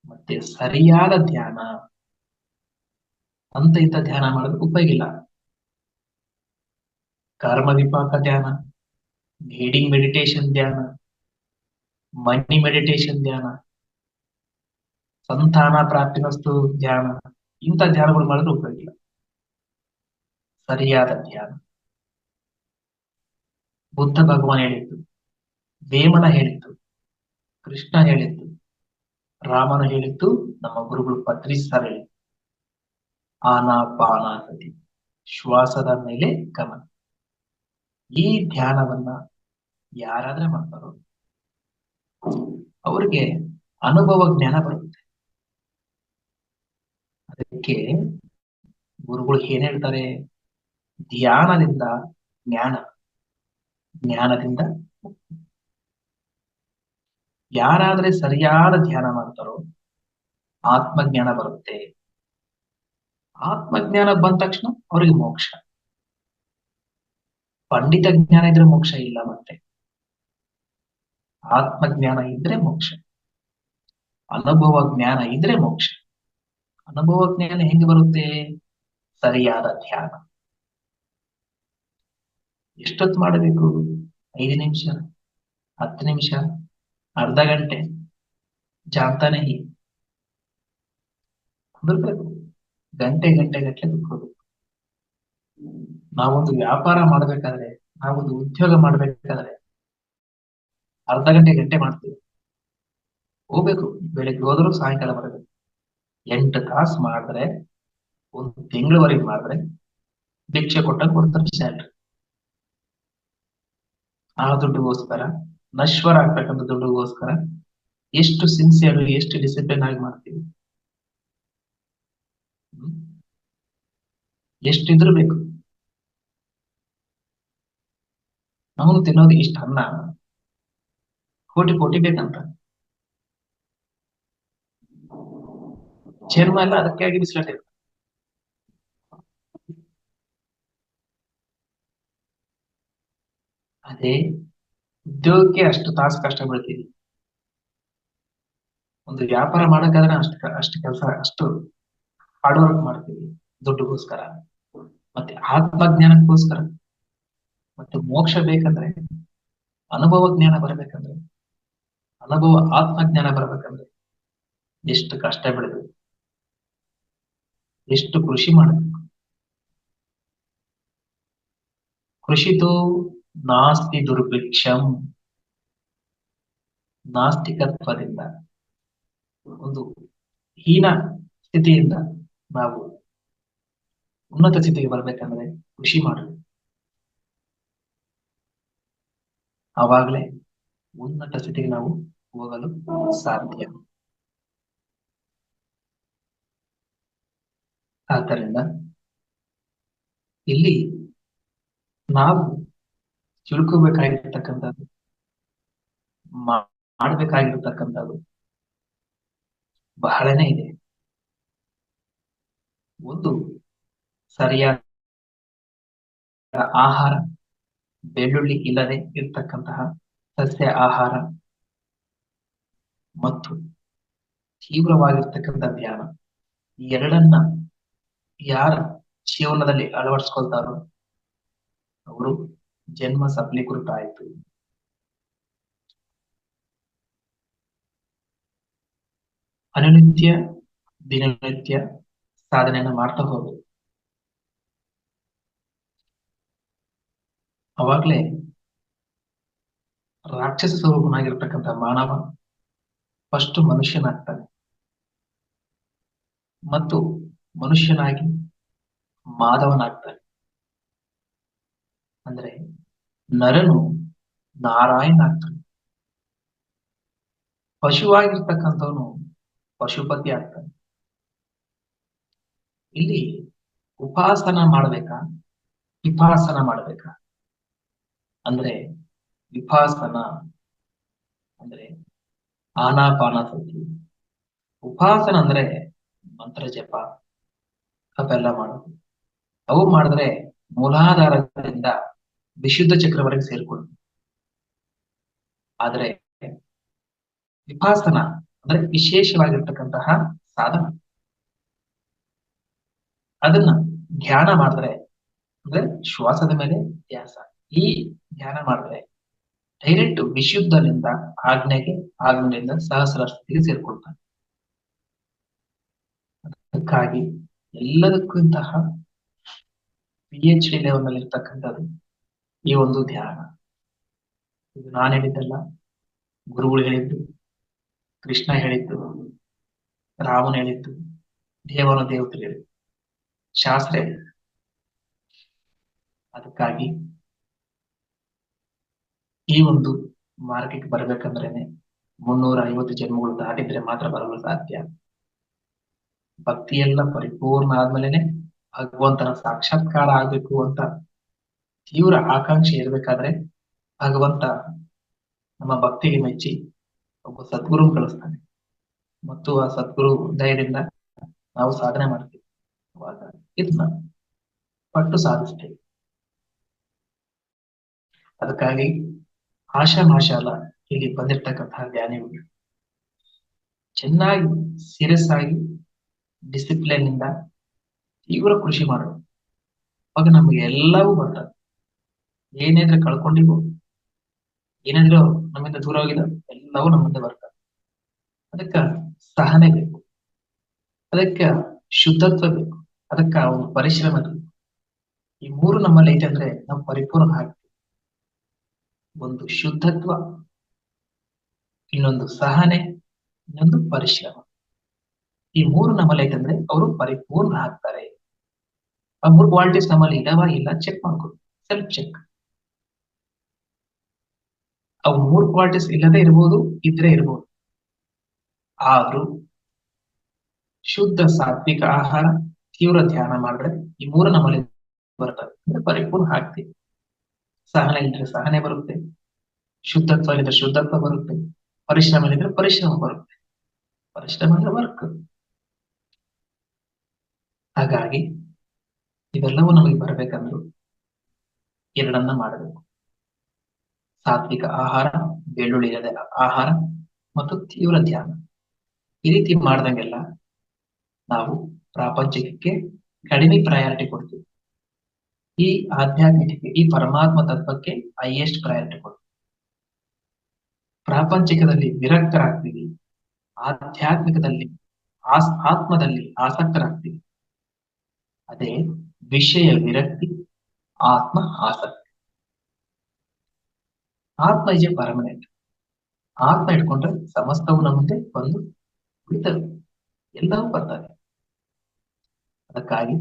ಮತ್ತೆ ಸರಿಯಾದ ಧ್ಯಾನ. ಅಂತ ಇಂಥ ಧ್ಯಾನ ಮಾಡೋದಕ್ಕೆ ಉಪಯೋಗ ಇಲ್ಲ. ಕರ್ಮ ವಿಪಾಕ ಧ್ಯಾನ, ಗೈಡಿಂಗ್ ಮೆಡಿಟೇಷನ್ ಧ್ಯಾನ, ಮನಿ ಮೆಡಿಟೇಷನ್ ಧ್ಯಾನ, ಸಂತಾನ ಪ್ರಾಪ್ತಿನಸ್ತು ಧ್ಯಾನ, ಇಂಥ ಧ್ಯಾನಗಳು ಮಾಡಿದ್ರೆ ಉಪಯೋಗ ಇಲ್ಲ. ಸರಿಯಾದ ಧ್ಯಾನ ಬುದ್ಧ ಭಗವಾನ್ ಹೇಳಿದ್ದು, ವೇಮನ ಹೇಳಿದ್ದು, ಕೃಷ್ಣ ಹೇಳಿದ್ದು, ರಾಮನ ಹೇಳಿದ್ದು, ನಮ್ಮ ಗುರುಗಳು ಪತ್ರಿ ಸರ್ ಹೇಳಿದ್ದು. ಆನಾಪಾನಾಸತಿ, ಶ್ವಾಸದ ಮೇಲೆ ಗಮನ. ಈ ಧ್ಯಾನವನ್ನ ಯಾರಾದ್ರೆ ಮಾಡ್ತಾರೋ ಅವ್ರಿಗೆ ಅನುಭವ ಜ್ಞಾನ ಬರುತ್ತೆ. ಅದಕ್ಕೆ ಗುರುಗಳು ಏನ್ ಹೇಳ್ತಾರೆ? ಧ್ಯಾನದಿಂದ ಜ್ಞಾನ, ಜ್ಞಾನದಿಂದ ಮುಕ್ತಿ. ಯಾರಾದ್ರೆ ಸರಿಯಾದ ಧ್ಯಾನ ಮಾಡ್ತಾರೋ ಆತ್ಮಜ್ಞಾನ ಬರುತ್ತೆ. ಆತ್ಮಜ್ಞಾನ ಬಂದ ತಕ್ಷಣ ಅವರಿಗೆ ಮೋಕ್ಷ. ಪಂಡಿತ ಜ್ಞಾನ ಇದ್ರೆ ಮೋಕ್ಷ ಇಲ್ಲ. ಮತ್ತೆ ಆತ್ಮಜ್ಞಾನ ಇದ್ರೆ ಮೋಕ್ಷ, ಅನುಭವ ಜ್ಞಾನ ಇದ್ರೆ ಮೋಕ್ಷ. ಅನುಭವ ಜ್ಞಾನ ಹೆಂಗೆ ಬರುತ್ತೆ? ಸರಿಯಾದ ಧ್ಯಾನ. ಎಷ್ಟೊತ್ತು ಮಾಡಬೇಕು? 5 ನಿಮಿಷ, 10 ನಿಮಿಷ, ಅರ್ಧ ಗಂಟೆ, ಜಾನ್ತಾನೆ ಹೀಗೆ ಕುಂದಿರ್ಬೇಕು. ಗಂಟೆ ಗಂಟೆ ಗಟ್ಟಲೆ ಕುತ್ಕೋಬೇಕು. ನಾವೊಂದು ವ್ಯಾಪಾರ ಮಾಡ್ಬೇಕಾದ್ರೆ, ನಾವೊಂದು ಉದ್ಯೋಗ ಮಾಡ್ಬೇಕಾದ್ರೆ ಅರ್ಧ ಗಂಟೆ ಗಂಟೆ ಮಾಡ್ತೀವಿ. ಹೋಗ್ಬೇಕು, ಬೆಳಿಗ್ಗೆ ಹೋದ್ರು ಸಾಯಂಕಾಲ ಬರಬೇಕು. 8 ತಾಸು ಮಾಡಿದ್ರೆ, 1 ತಿಂಗಳವರೆಗೆ ಮಾಡಿದ್ರೆ ಭಿಕ್ಷೆ ಕೊಟ್ಟಾಗ ಕೊಡ್ತಾರೆ ಸ್ಯಾಲ್ರಿ. ಆ ದುಡ್ಡುಗೋಸ್ಕರ, ನಶ್ವರ ಆಗ್ತಕ್ಕಂಥ ದುಡ್ಡುಗೋಸ್ಕರ ಎಷ್ಟು ಸಿನ್ಸಿಯರ್, ಎಷ್ಟು ಡಿಸಿಪ್ಲಿನ್ ಆಗಿ ಮಾಡ್ತೀವಿ. ಎಷ್ಟಿದ್ರು ಬೇಕು. ನಾವು ತಿನ್ನೋದು ಇಷ್ಟ ಅನ್ನ ಕೋಟಿ ಕೋಟಿ ಬೇಕಂತ. ಚರ್ಮ ಎಲ್ಲ ಅದಕ್ಕೆ ಆಗಿ ಬಿಸಿಲಾಟಿರುತ್ತೆ. ಅದೇ ಉದ್ಯೋಗಕ್ಕೆ ಅಷ್ಟು ತಾಸು ಕಷ್ಟ ಬೀಳ್ತೀವಿ. ಒಂದು ವ್ಯಾಪಾರ ಮಾಡಕ್ಕಾದ್ರೆ ಅಷ್ಟು ಕೆಲಸ, ಅಷ್ಟು ಹಾರ್ಡ್ ವರ್ಕ್ ಮಾಡ್ತೀವಿ ದುಡ್ಡುಗೋಸ್ಕರ, ಮತ್ತೆ ಆತ್ಮಜ್ಞಾನಕ್ಕೋಸ್ಕರ, ಮತ್ತೆ ಮೋಕ್ಷ ಬೇಕಂದ್ರೆ, ಅನುಭವ ಜ್ಞಾನ ಬರಬೇಕಂದ್ರೆ, ಅನುಭವ ಆತ್ಮಜ್ಞಾನ ಬರಬೇಕಂದ್ರೆ ಎಷ್ಟು ಕಷ್ಟ ಬಿಡಬೇಕು, ಎಷ್ಟು ಕೃಷಿ ಮಾಡಬೇಕು. ಕೃಷಿತೋ ನಾಸ್ತಿ ದುರ್ಭಿಕ್ಷಂ. ನಾಸ್ತಿಕತ್ವದಿಂದ, ಒಂದು ಹೀನ ಸ್ಥಿತಿಯಿಂದ ನಾವು ಉನ್ನತ ಸ್ಥಿತಿಗೆ ಬರ್ಬೇಕಂದ್ರೆ ಕೃಷಿ ಮಾಡಬೇಕು. ಆವಾಗಲೇ ಉನ್ನತ ಸ್ಥಿತಿಗೆ ನಾವು ಹೋಗಲು ಸಾಧ್ಯ. ಆದ್ದರಿಂದ ಇಲ್ಲಿ ನಾವು ತಿಳ್ಕೋಬೇಕಾಗಿರ್ತಕ್ಕಂಥದ್ದು, ಮಾಡಬೇಕಾಗಿರ್ತಕ್ಕಂಥದ್ದು ಬಹಳನೇ ಇದೆ. ಒಂದು ಸರಿಯಾದ ಆಹಾರ, ಬೆಳ್ಳುಳ್ಳಿ ಇಲ್ಲದೆ ಇರ್ತಕ್ಕಂತಹ ಸಸ್ಯ ಆಹಾರ, ಮತ್ತು ತೀವ್ರವಾಗಿರ್ತಕ್ಕಂಥ ಧ್ಯಾನ, ಈ ಎರಡನ್ನ ಯಾರ ಜೀವನದಲ್ಲಿ ಅಳವಡಿಸ್ಕೊಳ್ತಾರೋ ಅವರು ಜನ್ಮ ಸಫಲೀಕೃತ ಆಯ್ತು. ಅನುನಿತ್ಯ ದಿನನಿತ್ಯ ಸಾಧನೆಯನ್ನ ಮಾಡ್ತಾ ಹೋಗ್ಬೇಕು. ಅವಾಗ್ಲೇ ರಾಕ್ಷಸ ಸ್ವರೂಪನಾಗಿರ್ತಕ್ಕಂಥ ಮಾನವ ಫಸ್ಟ್ ಮನುಷ್ಯನಾಗ್ತಾನೆ, ಮತ್ತು ಮನುಷ್ಯನಾಗಿ ಮಾಧವನಾಗ್ತಾನೆ. ಅಂದ್ರೆ ನರನು ನಾರಾಯಣ ಆಗ್ತಾನೆ, ಪಶುವಾಗಿರ್ತಕ್ಕಂಥವನು ಪಶುಪತಿ ಆಗ್ತಾನೆ. ಇಲ್ಲಿ ಉಪಾಸನ ಮಾಡ್ಬೇಕಾ, ವಿಪಾಸನ ಮಾಡ್ಬೇಕಾ ಅಂದ್ರೆ, ವಿಪಾಸನ ಅಂದ್ರೆ ಆನಾಪಾನಸತಿ, ಉಪಾಸನ ಅಂದ್ರೆ ಮಂತ್ರ ಜಪ ಅವೆಲ್ಲ ಮಾಡೋದು. ಅವು ಮಾಡಿದ್ರೆ ಮೂಲಾಧಾರದಿಂದ ವಿಶುದ್ಧ ಚಕ್ರವರೆಗೆ ಸೇರ್ಕೊಳ್ಳುತ್ತೆ. ಆದ್ರೆ ವಿಪಾಸನ ಅಂದ್ರೆ ವಿಶೇಷವಾಗಿರ್ತಕ್ಕಂತಹ ಸಾಧನ. ಅದನ್ನ ಧ್ಯಾನ ಮಾಡಿದ್ರೆ, ಅಂದ್ರೆ ಶ್ವಾಸದ ಮೇಲೆ ಧ್ಯಾಸ, ಈ ಧ್ಯಾನ ಮಾಡಿದ್ರೆ ಡೈರೆಕ್ಟ್ ವಿಶುದ್ಧನಿಂದ ಆಜ್ಞೆಗೆ, ಆಜ್ಞೆಯಿಂದ ಸಹಸ್ರಾಷ್ಟ್ರಕ್ಕೆ ಸೇರ್ಕೊಳ್ತಾನೆ. ಅದಕ್ಕಾಗಿ ಎಲ್ಲದಕ್ಕಿಂತಹ PhD ಲೆವೆಲ್ ಇರ್ತಕ್ಕಂಥದ್ದು ಈ ಒಂದು ಧ್ಯಾನ. ಇದು ನಾನು ಹೇಳಿದ್ದಲ್ಲ, ಗುರುಗಳು ಹೇಳಿದ್ದು, ಕೃಷ್ಣ ಹೇಳಿದ್ದು, ರಾಮನ ಹೇಳಿದ್ದು, ದೇವನ ದೇವತೆ ಹೇಳಿದ್ದು, ಶಾಸ್ತ್ರ ಹೇಳಿದ್ದು. ಅದಕ್ಕಾಗಿ ಈ ಒಂದು ಮಾರ್ಗಕ್ಕೆ ಬರ್ಬೇಕಂದ್ರೇನೆ 350 ಜನ್ಮಗಳು ದಾಟಿದ್ರೆ ಮಾತ್ರ ಬರಲು ಸಾಧ್ಯ. ಭಕ್ತಿಯೆಲ್ಲ ಪರಿಪೂರ್ಣ ಆದ್ಮೇಲೆನೆ ಭಗವಂತನ ಸಾಕ್ಷಾತ್ಕಾರ ಆಗ್ಬೇಕು ಅಂತ ತೀವ್ರ ಆಕಾಂಕ್ಷೆ ಇರ್ಬೇಕಾದ್ರೆ ಭಗವಂತ ನಮ್ಮ ಭಕ್ತಿಗೆ ಮೆಚ್ಚಿ ಒಬ್ಬ ಸದ್ಗುರು ಕಳಿಸ್ತಾನೆ, ಮತ್ತು ಆ ಸದ್ಗುರು ದಯದಿಂದ ನಾವು ಸಾಧನೆ ಮಾಡ್ತೀವಿ. ಅವಾಗ ಇದನ್ನ ಪಟ್ಟು ಸಾಧಿಸ್ತೇವೆ. ಅದಕ್ಕಾಗಿ ಆಶಾಮಾಶಾಲ ಇಲ್ಲಿ ಬಂದಿರ್ತಕ್ಕಂತಹ ಧ್ಯಾನಿಗಳು ಚೆನ್ನಾಗಿ ಸೀರಿಯಸ್ ಆಗಿ ಡಿಸಿಪ್ಲಿನ್ ಇಂದ ತೀವ್ರ ಕೃಷಿ ಮಾಡೋದು. ಅವಾಗ ನಮ್ಗೆ ಎಲ್ಲವೂ ಬರ್ತದೆ. ಏನೇದ್ರೆ ಕಳ್ಕೊಂಡಿವೋ, ಏನಾದ್ರೂ ನಮ್ಮಿಂದ ದೂರ ಹೋಗಿದ ಎಲ್ಲವೂ ನಮ್ಮಿಂದ ಬರ್ತದೆ. ಅದಕ್ಕ ಸಹನೆ ಬೇಕು, ಅದಕ್ಕೆ ಶುದ್ಧತ್ವ ಬೇಕು, ಅದಕ್ಕ ಒಂದು ಪರಿಶ್ರಮ ಬೇಕು. ಈ ಮೂರು ನಮ್ಮಲ್ಲಿ ಐತೆ ಅಂದ್ರೆ ನಾವು ಪರಿಪೂರ್ಣ ಆಗ್ತೀವಿ. ಒಂದು ಶುದ್ಧತ್ವ, ಇನ್ನೊಂದು ಸಹನೆ, ಇನ್ನೊಂದು ಪರಿಶ್ರಮ. ಈ ಮೂರು ನಮ್ಮಲ್ಲಿ ಐತಂದ್ರೆ ಅವರು ಪರಿಪೂರ್ಣ ಆಗ್ತಾರೆ. ಆ ಮೂರು ಕ್ವಾಲಿಟೀಸ್ ನಮ್ಮಲ್ಲಿ ಇದಾವ ಇಲ್ಲ ಚೆಕ್ ಮಾಡ್ಕೊಳ್ಳಿ, ಸೆಲ್ಫ್ ಚೆಕ್. ಅವು ಮೂರು ಕ್ವಾಲಿಟೀಸ್ ಇಲ್ಲದೆ ಇರ್ಬೋದು, ಇದ್ರೆ ಇರ್ಬೋದು. ಆದ್ರೂ ಶುದ್ಧ ಸಾತ್ವಿಕ ಆಹಾರ, ತೀವ್ರ ಧ್ಯಾನ ಮಾಡಿದ್ರೆ ಈ ಮೂರು ನಮ್ಮಲ್ಲಿ ಬರ್ತದೆ. ಅಂದ್ರೆ ಪರಿಪೂರ್ಣ ಆಗ್ತೀವಿ. ಸಹನೆ ಇದ್ರೆ ಸಹನೆ ಬರುತ್ತೆ, ಶುದ್ಧತ್ವ ಇದ್ರೆ ಶುದ್ಧತ್ವ ಬರುತ್ತೆ, ಪರಿಶ್ರಮ ಇದ್ರೆ ಪರಿಶ್ರಮ ಬರುತ್ತೆ. ಪರಿಶ್ರಮ ಅಂದ್ರೆ ವರ್ಕ್. ಹಾಗಾಗಿ ಇವೆಲ್ಲವೂ ನಮಗೆ ಬರ್ಬೇಕಂದ್ರು ಎರಡನ್ನ ಮಾಡಬೇಕು. ಸಾತ್ವಿಕ ಆಹಾರ, ಬೆಳ್ಳುಳ್ಳಿ ಇಲ್ಲದೆ ಆಹಾರ ಮತ್ತು ತೀವ್ರ ಧ್ಯಾನ. ಈ ರೀತಿ ಮಾಡ್ದಂಗೆಲ್ಲ ನಾವು ಪ್ರಾಪಂಚಿಕಕ್ಕೆ ಕಡಿಮೆ ಪ್ರಯಾರಿಟಿ ಕೊಡ್ತೀವಿ. ಈ ಆಧ್ಯಾತ್ಮಿಕಕ್ಕೆ, ಈ ಪರಮಾತ್ಮ ತತ್ವಕ್ಕೆ ಹೈಯೆಸ್ಟ್ ಪ್ರಯಾರಿಟಿ ಕೊಡ್ತೀವಿ. ಪ್ರಾಪಂಚಿಕದಲ್ಲಿ ವಿರಕ್ತರಾಗ್ತೀವಿ, ಆಧ್ಯಾತ್ಮಿಕದಲ್ಲಿ ಆತ್ಮದಲ್ಲಿ ಆಸಕ್ತರಾಗ್ತೀವಿ. ಅದೇ ವಿಷಯ ವಿರಕ್ತಿ, ಆತ್ಮ ಆಸಕ್ತಿ. ಆತ್ಮ ಇಸ್ ಎ ಪರ್ಮನೆಂಟ್. ಆತ್ಮ ಇಟ್ಕೊಂಡ್ರೆ ಸಮಸ್ತವು ನಮ್ಮ ಮುಂದೆ ಬಂದು ಬಿಡ್ತವೆ, ಎಲ್ಲವೂ ಬರ್ತವೆ. ಅದಕ್ಕಾಗಿ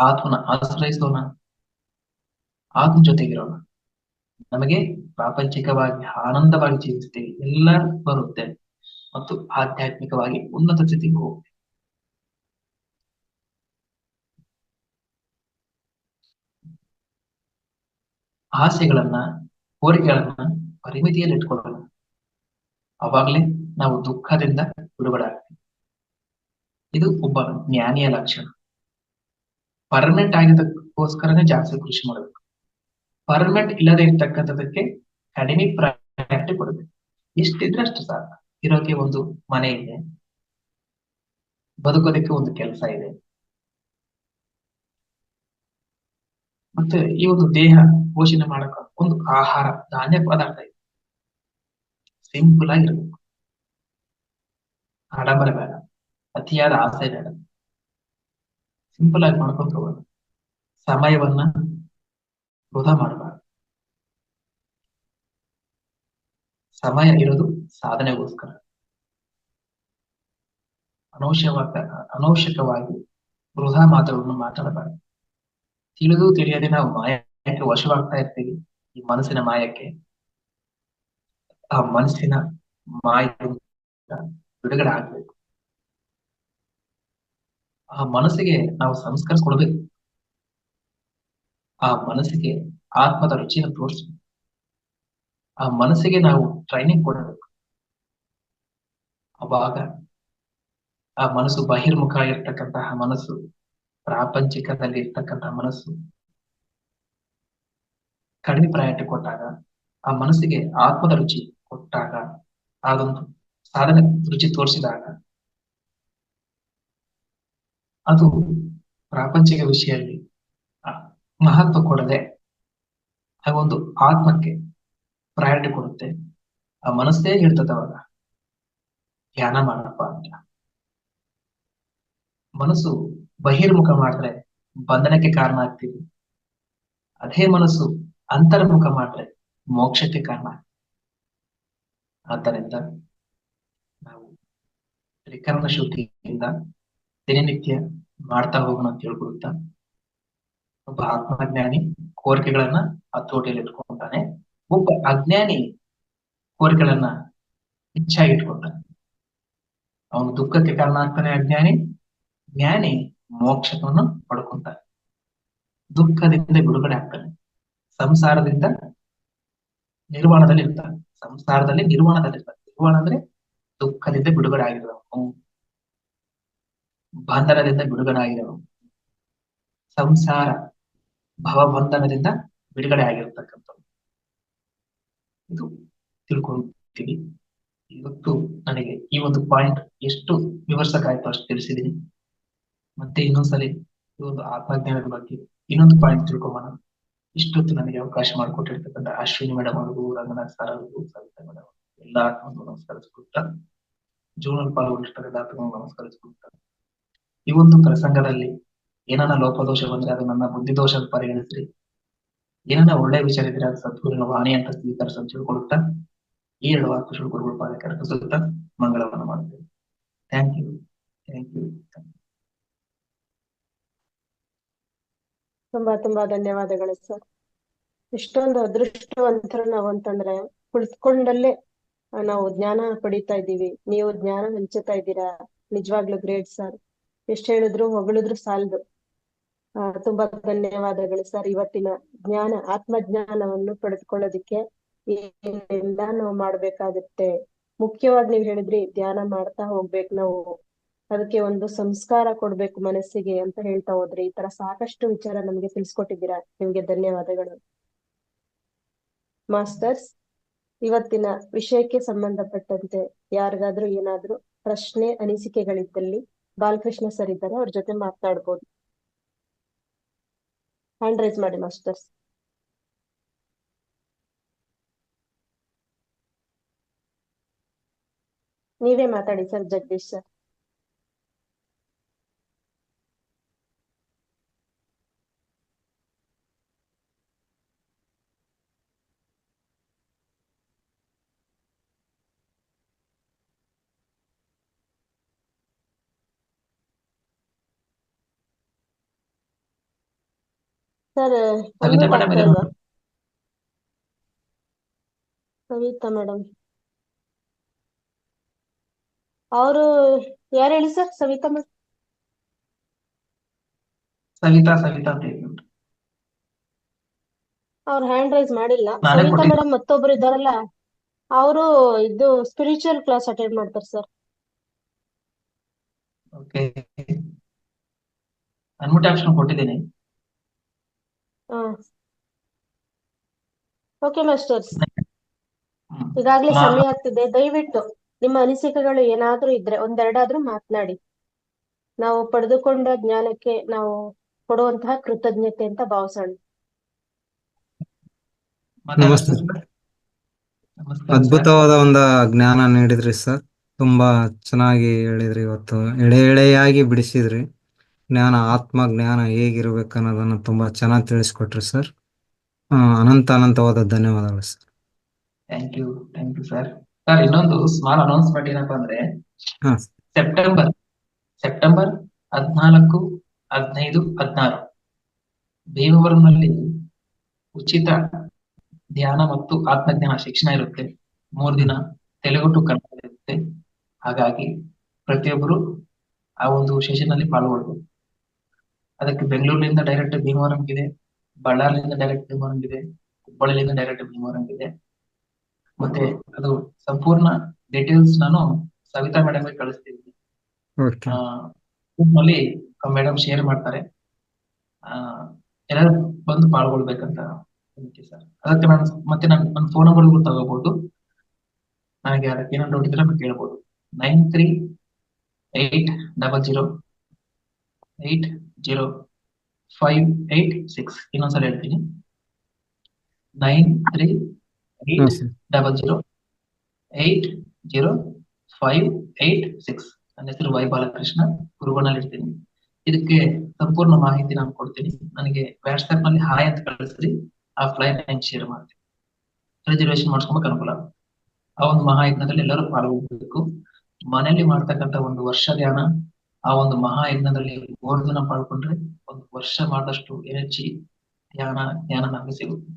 ಆತ್ಮನ ಆಶ್ರಯಿಸೋಣ, ಆತ್ಮ ಜೊತೆಗಿರೋಣ. ನಮಗೆ ಪ್ರಾಪಂಚಿಕವಾಗಿ ಆನಂದವಾಗಿ ಜೀವಿಸ್ತೇವೆ, ಎಲ್ಲ ಬರುತ್ತೆ ಮತ್ತು ಆಧ್ಯಾತ್ಮಿಕವಾಗಿ ಉನ್ನತ ಸ್ಥಿತಿಗೆ ಹೋಗ್ತೇವೆ. ಆಸೆಗಳನ್ನ, ಕೋರಿಕೆಗಳನ್ನ ಪರಿಮಿತಿಯಲ್ಲಿ ಇಟ್ಕೊಳ್ಳೋಣ. ಅವಾಗ್ಲೇ ನಾವು ದುಃಖದಿಂದ ಬಿಡುಗಡೆ ಆಗ್ತೀವಿ. ಇದು ಒಬ್ಬ ಜ್ಞಾನಿಯ ಲಕ್ಷಣ. ಪರ್ಮನೆಂಟ್ ಆಗಿದ್ದಕ್ಕೋಸ್ಕರನೇ ಜಾಸ್ತಿ ಕೃಷಿ ಮಾಡಬೇಕು. ಪರ್ಮನೆಂಟ್ ಇಲ್ಲದೆ ಇರ್ತಕ್ಕಂಥದಕ್ಕೆ ಕಡಿಮೆ ಪ್ರಯಾರಿಟಿ ಕೊಡಬೇಕು. ಎಷ್ಟಿದ್ರೆ ಅಷ್ಟು ಸಾಕು. ಇರೋಕೆ ಒಂದು ಮನೆ ಇದೆ, ಬದುಕೋದಕ್ಕೆ ಒಂದು ಕೆಲಸ ಇದೆ, ಮತ್ತೆ ಈ ಒಂದು ದೇಹ ಪೋಷಣೆ ಮಾಡಕ ಒಂದು ಆಹಾರ, ಧಾನ್ಯ ಪದಾರ್ಥ ಇದೆ. ಸಿಂಪಲ್ ಆಗಿರ್ಬೇಕು. ಆಡಂಬರ ಬೇಡ, ಅತಿಯಾದ ಆಸೆ ಬೇಡ. ಸಿಂಪಲ್ ಆಗಿ ಮಾಡ್ಕೊಂಡು ಹೋಗೋಣ. ಸಮಯವನ್ನ ವೃಧಾ ಮಾಡಬಾರ್ದು. ಸಮಯ ಇರೋದು ಸಾಧನೆಗೋಸ್ಕರ. ಅನವಶ್ಯಕವಾಗಿ ವೃಧಾ ಮಾತುಗಳನ್ನು ಮಾತಾಡಬಾರದು. ತಿಳಿದು ತಿಳಿಯದೆ ನಾವು ಮಾಯಕ್ಕೆ ವಶವಾಗ್ತಾ ಇರ್ತೀವಿ. ಈ ಮನಸ್ಸಿನ ಮಾಯಕ್ಕೆ. ಆ ಮನಸ್ಸಿನ ಮಾಯದಿಂದ ಬಿಡುಗಡೆ ಆಗ್ಬೇಕು. ಆ ಮನಸ್ಸಿಗೆ ನಾವು ಸಂಸ್ಕರಿಸ್ಕೊಡ್ಬೇಕು. ಆ ಮನಸ್ಸಿಗೆ ಆತ್ಮದ ರುಚಿಯನ್ನು ತೋರಿಸ್ಬೇಕು. ಆ ಮನಸ್ಸಿಗೆ ನಾವು ಟ್ರೈನಿಂಗ್ ಕೊಡಬೇಕು. ಅವಾಗ ಆ ಮನಸ್ಸು ಬಹಿರ್ಮುಖ ಇರ್ತಕ್ಕಂತಹ ಮನಸ್ಸು, ಪ್ರಾಪಂಚಿಕದಲ್ಲಿ ಇರ್ತಕ್ಕಂತಹ ಮನಸ್ಸು ಕಡಿಮೆ ಪ್ರಯಾರಿಟಿ ಕೊಟ್ಟಾಗ, ಆ ಮನಸ್ಸಿಗೆ ಆತ್ಮದ ರುಚಿ ಕೊಟ್ಟಾಗ, ಅದೊಂದು ಸಾಧನೆ ರುಚಿ ತೋರಿಸಿದಾಗ, ಅದು ಪ್ರಾಪಂಚಿಕ ವಿಷಯದಲ್ಲಿ ಮಹತ್ವ ಕೊಡದೆ ಆ ಒಂದು ಆತ್ಮಕ್ಕೆ ಪ್ರಯಾರಿಟಿ ಕೊಡುತ್ತೆ. ಆ ಮನಸ್ಸೇ ಹೇಳ್ತದೆ ಅವಾಗ ಧ್ಯಾನ ಮಾಡಪ್ಪ ಅಂತ. ಮನಸ್ಸು ಬಹಿರ್ಮುಖ ಮಾಡಿದ್ರೆ ಬಂಧನಕ್ಕೆ ಕಾರಣ ಆಗ್ತೀವಿ. ಅದೇ ಮನಸ್ಸು ಅಂತರ್ಮುಖ ಮಾಡಿದ್ರೆ ಮೋಕ್ಷಕ್ಕೆ ಕಾರಣ. ಆದ್ದರಿಂದ ನಾವು ತ್ರಿಕರಣ ಶುದ್ಧಿಯಿಂದ ದಿನನಿತ್ಯ ಮಾಡ್ತಾ ಹೋಗೋಣ ಅಂತ ಹೇಳ್ಕೊಡುತ್ತಾ, ಒಬ್ಬ ಆತ್ಮಜ್ಞಾನಿ ಕೋರಿಕೆಗಳನ್ನ ಹತೋಟಿಯಲ್ಲಿ ಇಟ್ಕೊಂತಾನೆ. ಒಬ್ಬ ಅಜ್ಞಾನಿ ಕೋರಿಕೆಗಳನ್ನ ಹೆಚ್ಚಾಗಿ ಇಟ್ಕೊಂತಾನೆ. ಅವನು ದುಃಖಕ್ಕೆ ಕಾರಣ ಆಗ್ತಾನೆ ಅಜ್ಞಾನಿ. ಜ್ಞಾನಿ ಮೋಕ್ಷವನ್ನು ಪಡ್ಕೊಂತಾನೆ, ದುಃಖದಿಂದ ಬಿಡುಗಡೆ ಆಗ್ತಾನೆ, ಸಂಸಾರದಿಂದ ನಿರ್ವಾಣದಲ್ಲಿ ಇರ್ತಾನೆ. ಸಂಸಾರದಲ್ಲಿ ನಿರ್ವಾಣದಲ್ಲಿ ಇರ್ತಾನೆ. ನಿರ್ವಾಣ ಅಂದ್ರೆ ದುಃಖದಿಂದ ಬಿಡುಗಡೆ ಆಗಿರೋನು, ಬಂಧನದಿಂದ ಬಿಡುಗಡೆ ಆಗಿರೋನು, ಸಂಸಾರ ಭವಬಂಧನದಿಂದ ಬಿಡುಗಡೆ ಆಗಿರತಕ್ಕಂಥದ್ದು. ಇದು ತಿಳ್ಕೊಂತೀವಿ. ಇವತ್ತು ನನಗೆ ಈ ಒಂದು ಪಾಯಿಂಟ್ ಎಷ್ಟು ವಿವರಿಸಕ್ಕಾಯ್ತು ಅಷ್ಟು ತಿಳಿಸಿದೀನಿ. ಮತ್ತೆ ಇನ್ನೊಂದ್ಸಲಿ ಈ ಒಂದು ಆತ್ಮಜ್ಞಾನದ ಬಗ್ಗೆ ಇನ್ನೊಂದು ಪಾಯಿಂಟ್ ತಿಳ್ಕೊಂಬೋಣ. ಇಷ್ಟೊತ್ತು ನನಗೆ ಅವಕಾಶ ಮಾಡಿಕೊಟ್ಟಿರ್ತಕ್ಕಂಥ ಅಶ್ವಿನಿ ಮೇಡಮ್ ಅವ್ರಿಗೂ, ರಂಗನಾಥ್ ಸರ್ ಅವ್ರಿಗೂ, ಸವಿತಾ ಮೇಡಮ್ ಎಲ್ಲ ಆತ್ಮಗೂ ನಮಸ್ಕರಿಸ್ಕೊಳ್ತಾ, ಜೀವನದಲ್ಲಿ ಪಾಲ್ಗೊಂಡಿರ್ತಕ್ಕಂಥ ಆತ್ಮಗೂ ನಮಸ್ಕರಿಸ್ಕೊಳ್ತಾ, ಈ ಒಂದು ಪ್ರಸಂಗದಲ್ಲಿ ಏನನ್ನ ಲೋಪದೋಷ ಬಂದ್ರೆ ಅದು ನನ್ನ ಬುದ್ಧಿ ದೋಷ ಪರಿಗಣಿಸ್ರಿ. ಏನನ್ನ ಒಳ್ಳೆ ವಿಚಾರ ಇದ್ರೆ ಅದು ಸದ್ಗುರುವಿನ ವಾಣಿ ಅಂತ ಸ್ವೀಕರಿಸ ತಿಳ್ಕೊಳುತ್ತಾ, ಈ 2 ವಾಕ್ಯಗಳು ಗುರುಗಳ ಪಾದಕ್ಕೆ ಅರ್ಪಿಸುತ್ತಾ ಮಂಗಳವನ್ನು ಮಾಡ್ತೇವೆ. Thank you. ತುಂಬಾ ಧನ್ಯವಾದಗಳು ಸರ್. ಇಷ್ಟೊಂದು ಅದೃಷ್ಟವಂತರು ನಾವು ಅಂತಂದ್ರೆ ಕುಳಿತುಕೊಂಡಲ್ಲೇ ನಾವು ಜ್ಞಾನ ಪಡಿತಾ ಇದ್ದೀವಿ. ನೀವು ಜ್ಞಾನ ಹಂಚುತ್ತಾ ಇದ್ದೀರಾ. ನಿಜವಾಗ್ಲೂ ಗ್ರೇಟ್ ಸರ್. ಎಷ್ಟು ಹೇಳಿದ್ರು ಹೊಗಳಿದ್ರು ಸಾಲದು. ತುಂಬಾ ಧನ್ಯವಾದಗಳು ಸರ್. ಇವತ್ತಿನ ಜ್ಞಾನ, ಆತ್ಮಜ್ಞಾನವನ್ನು ಪಡೆದುಕೊಳ್ಳೋದಿಕ್ಕೆ ಏನೆಲ್ಲ ನಾವು ಮಾಡ್ಬೇಕಾಗುತ್ತೆ. ಮುಖ್ಯವಾಗಿ ನೀವು ಹೇಳಿದ್ರಿ, ಧ್ಯಾನ ಮಾಡ್ತಾ ಹೋಗ್ಬೇಕು ನಾವು. ಅದಕ್ಕೆ ಒಂದು ಸಂಸ್ಕಾರ ಕೊಡ್ಬೇಕು ಮನಸ್ಸಿಗೆ ಅಂತ ಹೇಳ್ತಾ ಹೋದ್ರಿ. ಈ ತರ ಸಾಕಷ್ಟು ವಿಚಾರ ನಮ್ಗೆ ತಿಳಿಸ್ಕೊಟ್ಟಿದ್ದೀರಾ. ನಿಮ್ಗೆ ಧನ್ಯವಾದಗಳು ಮಾಸ್ಟರ್ಸ್. ಇವತ್ತಿನ ವಿಷಯಕ್ಕೆ ಸಂಬಂಧಪಟ್ಟಂತೆ ಯಾರಿಗಾದ್ರೂ ಏನಾದ್ರೂ ಪ್ರಶ್ನೆ, ಅನಿಸಿಕೆಗಳಿದ್ದಲ್ಲಿ ಬಾಲಕೃಷ್ಣ ಸರ್ ಇದ್ದಾರೆ, ಅವ್ರ ಜೊತೆ ಮಾತನಾಡ್ಬೋದು. ಹ್ಯಾಂಡ್ ರೈಸ್ ಮಾಡಿ ಮಾಸ್ಟರ್ಸ್. ನೀವೇ ಮಾತಾಡಿ sir, Jagadish sir. Sir Savita unmute madam ಆಗ್ತಾ ಇದೆ ಇಲ್ವಾ? ನೋಡಿ. ಸವಿತಾ ಮೇಡಮ್ ಅವರು ಯಾರು ಹೇಳಿ ಸರ್? ಸವಿತಾ ಮೇಡಮ್ ಸವಿತಾ ಅಂತ ಇದೆ ನೋಡಿ. ಅವ್ರ ಹ್ಯಾಂಡ್ ರೈಸ್ ಮಾಡಿಲ್ಲ. ನಾನೇ ಸವಿತಾ ಕೊಟ್ಟಿದ್ದೆ. ಮೇಡಮ್ ಮತ್ತೊಬ್ರು ಇದಾರಲ್ಲ, ಅವರು ಇದು ಸ್ಪಿರಿಚುವಲ್ ಕ್ಲಾಸ್ ಅಟೆಂಡ್ ಮಾಡ್ತಾರೆ ಸರ್. ಓಕೆ, ಅನ್ಮ್ಯೂಟ್ ಆಪ್ಷನ್ ಕೊಟ್ಟಿದ್ದೀನಿ. ಓಕೆ ಮಾಸ್ಟರ್ಸ್, ಹ್ಮ್. ಈಗಾಗ್ಲೇ ಮಾ- ಸಮಯ ಆಗ್ತಿದೆ. ದಯವಿಟ್ಟು ನಿಮ್ಮ ಅನಿಸಿಕೆಗಳು ಏನಾದ್ರೂ ಇದ್ರೆ ಒಂದೆರಡಾದ್ರೂ ಮಾತನಾಡಿ. ನಾವು ಪಡೆದುಕೊಂಡ ಜ್ಞಾನಕ್ಕೆ ನಾವು ಕೊಡುವಂತಹ ಕೃತಜ್ಞತೆ ಅಂತ ಭಾವಿಸೋಣ. ನಮಸ್ತೆ. ನಮಸ್ಕಾರ ಸರ್. ಅದ್ಭುತವಾದ ಒಂದು ಜ್ಞಾನ ನೀಡಿದ್ರಿ ಸರ್. ತುಂಬಾ ಚೆನ್ನಾಗಿ ಹೇಳಿದ್ರಿ. ಇವತ್ತು ಎಳೆ ಎಳೆಯಾಗಿ ಬಿಡಿಸಿದ್ರಿ. ಜ್ಞಾನ, ಆತ್ಮ ಜ್ಞಾನ ಹೇಗಿರ್ಬೇಕು ಅನ್ನೋದನ್ನ ತುಂಬಾ ಚೆನ್ನಾಗಿ ತಿಳಿಸ್ಕೊಟ್ರಿ ಸರ್. ಅನಂತವಾದ ಧನ್ಯವಾದಗಳು sir. Thank you sir. Sir, ಇನ್ನೊಂದು ಸ್ಮಾಲ್ ಅನೌನ್ಸ್ಮೆಂಟ್ ಏನಪ್ಪಾ ಅಂದ್ರೆ, ಹಾ ಸೆಪ್ಟೆಂಬರ್ 14, 15, 16 ಭೀಮವರಂನಲ್ಲಿ ಉಚಿತ ಧ್ಯಾನ ಮತ್ತು ಆತ್ಮಜ್ಞಾನ ಶಿಕ್ಷಣ ಇರುತ್ತೆ. 3 ದಿನ ತೆಲುಗು ಟು ಕನ್ನಡ ಇರುತ್ತೆ. ಹಾಗಾಗಿ ಪ್ರತಿಯೊಬ್ಬರು ಆ ಒಂದು ಸೆಷನ್ ಅಲ್ಲಿ ಪಾಲ್ಗೊಳ್ಬೇಕು. ಅದಕ್ಕೆ ಬೆಂಗಳೂರಿನಿಂದ ಡೈರೆಕ್ಟ್ ಭೀಮವರಂಗಿದೆ, ಬಳ್ಳಾರಿಯಿಂದ ಡೈರೆಕ್ಟ್ ಭೀಮವರಂಗಿದೆ, ಹುಬ್ಬಳ್ಳಿಯಿಂದ ಡೈರೆಕ್ಟ್ ಭೀಮವರಂಗಿದೆ. ಮತ್ತೆ ಅದು ಸಂಪೂರ್ಣ ಡೀಟೇಲ್ಸ್ ನಾನು ಸವಿತಾ ಮೇಡಮ್ ಕಳಿಸ್ತೀನಿ. ಓಕೆ. ನಲ್ಲಿ ಮೇಡಮ್ ಶೇರ್ ಮಾಡ್ತಾರೆ. ಎಲ್ಲರೂ ಬಂದು ಪಾಲ್ಗೊಳ್ಬೇಕಂತ ವಿನಂತಿ ಸರ್. ಅದಕ್ಕೆ ನಾನು ಮತ್ತೆ ನನ್ನ ಫೋನ್ ನಂಬರ್ ತಗೋಬಹುದು. ನನಗೆ ಅದಕ್ಕೆ ಏನೋ ಡೌಟ್ ಇದ್ರೆ ಕೇಳ್ಬೋದು. 9380805886. ಇನ್ನೊಂದ್ಸಲ ಹೇಳ್ತೀನಿ, 9380805886. ನನ್ನ ಹೆಸರು ವೈ ಬಾಲಕೃಷ್ಣ, ಗುರುಗಳಲ್ಲಿ ಇರ್ತೀನಿ. ಇದಕ್ಕೆ ಸಂಪೂರ್ಣ ಮಾಹಿತಿ ನಾನು ಕೊಡ್ತೀನಿ. ನನಗೆ ವಾಟ್ಸ್ಆಪ್ ನಲ್ಲಿ ಹಾಯ್ ಅಂತ ಕಳಿಸ್ರಿ. ಆ ಫ್ಲೈನ್ ನಾನು ಶೇರ್ ಮಾಡ್ತೀನಿ. ರಿಸರ್ವೇಶನ್ ಮಾಡಿಸ್ಕೊಬೇಕು ಅನುಕೂಲ. ಆ ಒಂದು ಮಹಾಯಜ್ಞದಲ್ಲಿ ಎಲ್ಲರೂ ಪಾಲ್ಗೊಳ್ಬೇಕು. ಮನೆಯಲ್ಲಿ ಮಾಡ್ತಕ್ಕಂಥ 1 ವರ್ಷ ಧ್ಯಾನ, ಆ ಒಂದು ಮಹಾಯಜ್ಞದಲ್ಲಿ 3 ದಿನ ಪಾಲ್ಗೊಂಡ್ರೆ 1 ವರ್ಷ ಮಾಡಿದಷ್ಟು ಎನರ್ಜಿ, ಜ್ಞಾನ ನಮಗೆ ಸಿಗುತ್ತೆ.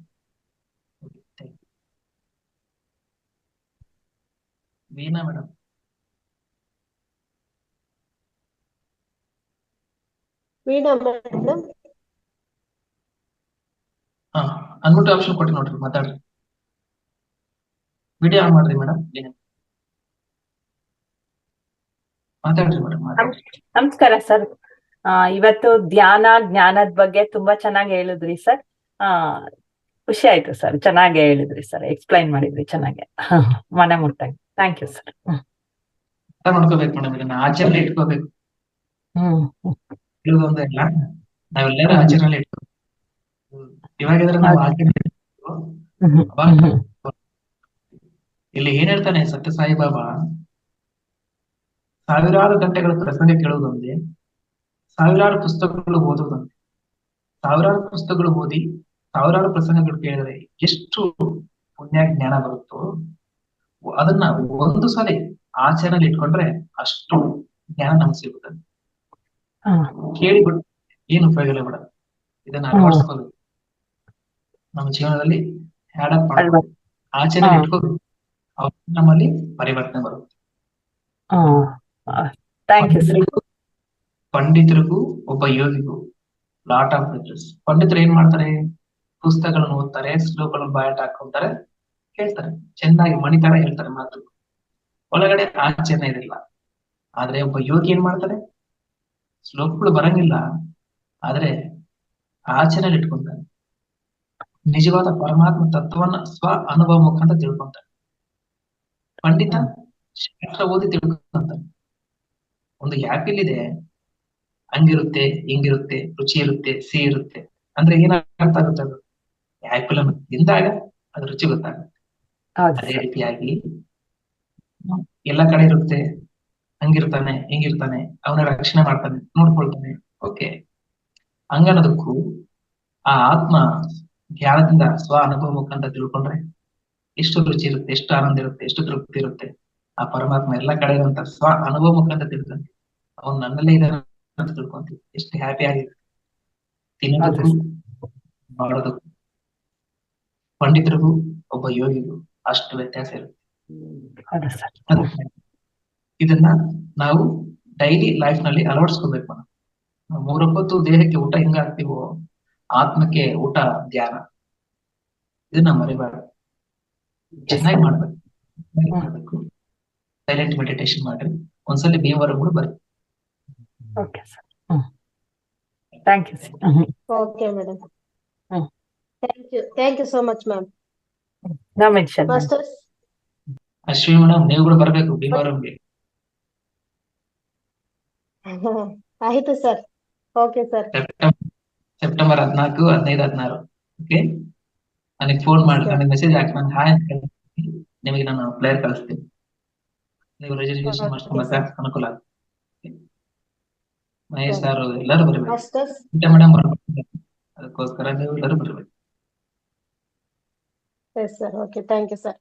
Veena madam. Veena madam unmute option ಕೊಟ್ಟು ನೋಡ್ರಿ, ಮಾತಾಡ್ರಿ. ವಿಡಿಯೋ ಆನ್ ಮಾಡ್ರಿ ಮೇಡಮ್. ಮಾತಾಡ್ರಿ ಮೇಡಮ್, ಮಾತಾಡ್ರಿ. ನಮಸ್ಕಾರ ಸರ್. ಇವತ್ತು ಜ್ಞಾನದ ಬಗ್ಗೆ ತುಂಬಾ ಚೆನ್ನಾಗಿ ಹೇಳಿದ್ರಿ ಸರ್. ಖುಷಿ ಆಯ್ತು ಸರ್. ಚೆನ್ನಾಗಿ ಹೇಳಿದ್ರಿ ಸರ್, ಎಕ್ಸ್ಪ್ಲೈನ್ ಮಾಡಿದ್ರಿ ಚೆನ್ನಾಗಿ, ಮನೆ ಮುಟ್ಟಾಗಿ. Thank you sir. ಮಾಡ್ಕೋಬೇಕು ಮೇಡಮ್, ಇದನ್ನ ಆಚರಣೆ ಇಟ್ಕೋಬೇಕು. ಹೇಳುವುದೊಂದೇ ಇಲ್ಲ, ನಾವೆಲ್ಲರೂ ಆಚರಣೆ ಇಟ್ಕೋಬೇಕು. ಇವಾಗಿದ್ರೆ ನಾವು ಆಚರಣೆ ಇಲ್ಲಿ ಏನ್ ಹೇಳ್ತಾನೆ ಸತ್ಯ ಸಾಯಿಬಾಬಾ, ಸಾವಿರಾರು ಗಂಟೆಗಳ ಪ್ರಸಂಗ ಕೇಳುವುದೊಂದೇ, ಸಾವಿರಾರು ಪುಸ್ತಕಗಳು ಓದುವುದೊಂದೇ. ಸಾವಿರಾರು ಪುಸ್ತಕಗಳು ಓದಿ ಸಾವಿರಾರು ಪ್ರಸಂಗಗಳು ಕೇಳಿದ್ರೆ ಎಷ್ಟು ಪುಣ್ಯ ಜ್ಞಾನ ಬರುತ್ತೋ, ಅದನ್ನ ಒಂದು ಸಲ ಆಚರಣೆಯಲ್ಲಿ ಇಟ್ಕೊಂಡ್ರೆ ಅಷ್ಟು ಜ್ಞಾನ ನಮ್ಗೆ ಸಿಗುತ್ತದೆ. ಕೇಳಿಬಿಟ್ಟು ಏನು ಉಪಯೋಗ ಇಲ್ಲ ಮೇಡಮ್. ಇದನ್ನ ಅಳವಡಿಸ್ಕೋಬೇಕು ನಮ್ಮ ಜೀವನದಲ್ಲಿ. ಆ್ಯಡ್ ಅಪ್ ಮಾಡ್ಬೇಕು, ಆಚರಣೆ ಇಟ್ಕೋಬೇಕು. ಅವಾಗ ನಮ್ಮಲ್ಲಿ ಪರಿವರ್ತನೆ ಬರುತ್ತೆ. Thank you sir. ಪಂಡಿತರಿಗೂ ಒಬ್ಬ ಯೋಗಿಗೂ ಲಾಟ್ ಆಫ್ ಡಿಫರೆನ್ಸ್. ಪಂಡಿತರು ಏನ್ ಮಾಡ್ತಾರೆ, ಪುಸ್ತಕಗಳನ್ನು ಓದ್ತಾರೆ, ಶ್ಲೋಕಗಳನ್ನು ಬಾಯಾಟ ಹಾಕೊಂತಾರೆ, ಹೇಳ್ತಾರೆ, ಚೆನ್ನಾಗಿ ಮಣಿ ತರ ಹೇಳ್ತಾರೆ ಮಾತು, ಒಳಗಡೆ ಆಚರಣೆ ಇರಲಿಲ್ಲ. ಆದ್ರೆ ಒಬ್ಬ ಯೋಗಿ ಏನ್ ಮಾಡ್ತಾರೆ, ಶ್ಲೋಕಗಳು ಬರಂಗಿಲ್ಲ, ಆದ್ರೆ ಆಚರಣೆ ಇಟ್ಕೊಂತಾರೆ, ನಿಜವಾದ ಪರಮಾತ್ಮ ತತ್ವವನ್ನ ಸ್ವ ಅನುಭವ ಮುಖಾಂತರ ತಿಳ್ಕೊಂತಾರೆ. ಪಂಡಿತ ಶಾಸ್ತ್ರ ಓದಿ ತಿಳ್ಕೊಂತಾರೆ. ಒಂದು ಆ್ಯಪಿಲ್ ಇದೆ, ಹಂಗಿರುತ್ತೆ, ಹಿಂಗಿರುತ್ತೆ, ರುಚಿ ಇರುತ್ತೆ, ಸಿಹಿ ಇರುತ್ತೆ ಅಂದ್ರೆ ಏನ್ ಅರ್ಥ ಆಗುತ್ತೆ, ಅದು ಆ್ಯಪಿಲ್ ಅನ್ನು ತಿಂದಾಗ ಅದು ರುಚಿ ಗೊತ್ತಾಗುತ್ತೆ. ಹೌದು ಅದೇ ಸರ್. ರೀತಿಯಾಗಿ ಎಲ್ಲ ಕಡೆ ಇರುತ್ತೆ, ಹಂಗಿರ್ತಾನೆ, ಹಿಂಗಿರ್ತಾನೆ, ಅವನ ರಕ್ಷಣೆ ಮಾಡ್ತಾನೆ, ನೋಡ್ಕೊಳ್ತಾನೆ, ಓಕೆ. ಹಂಗನ್ನೋದಕ್ಕೂ ಆ ಆತ್ಮ ಧ್ಯಾನದಿಂದ ಸ್ವ ಅನುಭವ ಮುಖಾಂತರ ತಿಳ್ಕೊಂಡ್ರೆ ಎಷ್ಟು ರುಚಿ ಇರುತ್ತೆ, ಎಷ್ಟು ಆನಂದ ಇರುತ್ತೆ, ಎಷ್ಟು ತೃಪ್ತಿ ಇರುತ್ತೆ. ಆ ಪರಮಾತ್ಮ ಎಲ್ಲ ಕಡೆ ಇರುವಂತ ಸ್ವ ಅನುಭವ ಮುಖಾಂತರ ತಿಳ್ಕೊಂತೀವಿ, ಅವ್ನು ನನ್ನಲ್ಲೇ ಇದ್ದಾನೆ ಅಂತ ತಿಳ್ಕೊಂತೀವಿ, ಎಷ್ಟು ಹ್ಯಾಪಿ ಆಗಿರುತ್ತೆ. ತಿನ್ನೋದಕ್ಕೂ ಮಾಡೋದಕ್ಕೂ ಪಂಡಿತರಿಗೂ ಒಬ್ಬ ಯೋಗಿಗೂ ಅಷ್ಟು ವ್ಯತ್ಯಾಸ ಇರುತ್ತೆ. ಹೌದು ಸರ್. ಇದನ್ನ ನಾವು ಡೈಲಿ ಲೈಫ್ ನಲ್ಲಿ ಅಳವಡಿಸ್ಕೋಬೇಕು. ನಾವು 3 ಹೊತ್ತು ದೇಹಕ್ಕೆ ಊಟ ಹೆಂಗ ಹಾಕ್ತಿವೋ, ಆತ್ಮಕ್ಕೆ ಊಟ ಧ್ಯಾನ. ಇದನ್ನ ಮರಿಬಾರ್ದು, ಚೆನ್ನಾಗಿ ಮಾಡ್ಬೇಕು. ಸೈಲೆಂಟ್ ಮೆಡಿಟೇಷನ್ ಮಾಡ್ರಿ, ಒಂದ್ಸಲಿ ಭೀಮವರಂ ಕೂಡ ಬರ್ರಿ. Okay sir. Thank you sir. Okay madam, thank you so much ma'am. No mention. Masters, Ashwini madam ನೀವು ಕೂಡ ಬರ್ಬೇಕು ಭೀಮವರಂಗೆ. ಆಯ್ತು sir. Okay sir. September 14, 15, 16. Okay, ನನಗೆ ಫೋನ್ ಮಾಡಿ, ನನಗೆ ಮೆಸೇಜ್ ಹಾಕಿ, ನಾನು ಹಾಯ್ ಅಂತ ಹೇಳ್ತೀನಿ, ನಿಮಗೆ ನಾನು ಪ್ಲೇಯರ್ ಕಳಿಸ್ತೀನಿ. ನೀವು ರಿಜಿಸ್ಟ್ರೇಷನ್ ಮಾಡ್ಕೊಂಡ್ಬೇಕಾ ಅನುಕೂಲ ಆಗುತ್ತೆ. ಮಹೇಶ್ ಸರ್ ಎಲ್ಲರೂ ಬರಬೇಕು, ಮಾಸ್ಟರ್ಸ್, ಮೇಡಮ್ ಬರ್ಬೇಕು, ಅದಕ್ಕೋಸ್ಕರ ನೀವು ಎಲ್ಲರೂ ಬರಬೇಕು. Yes sir. Okay, thank you sir.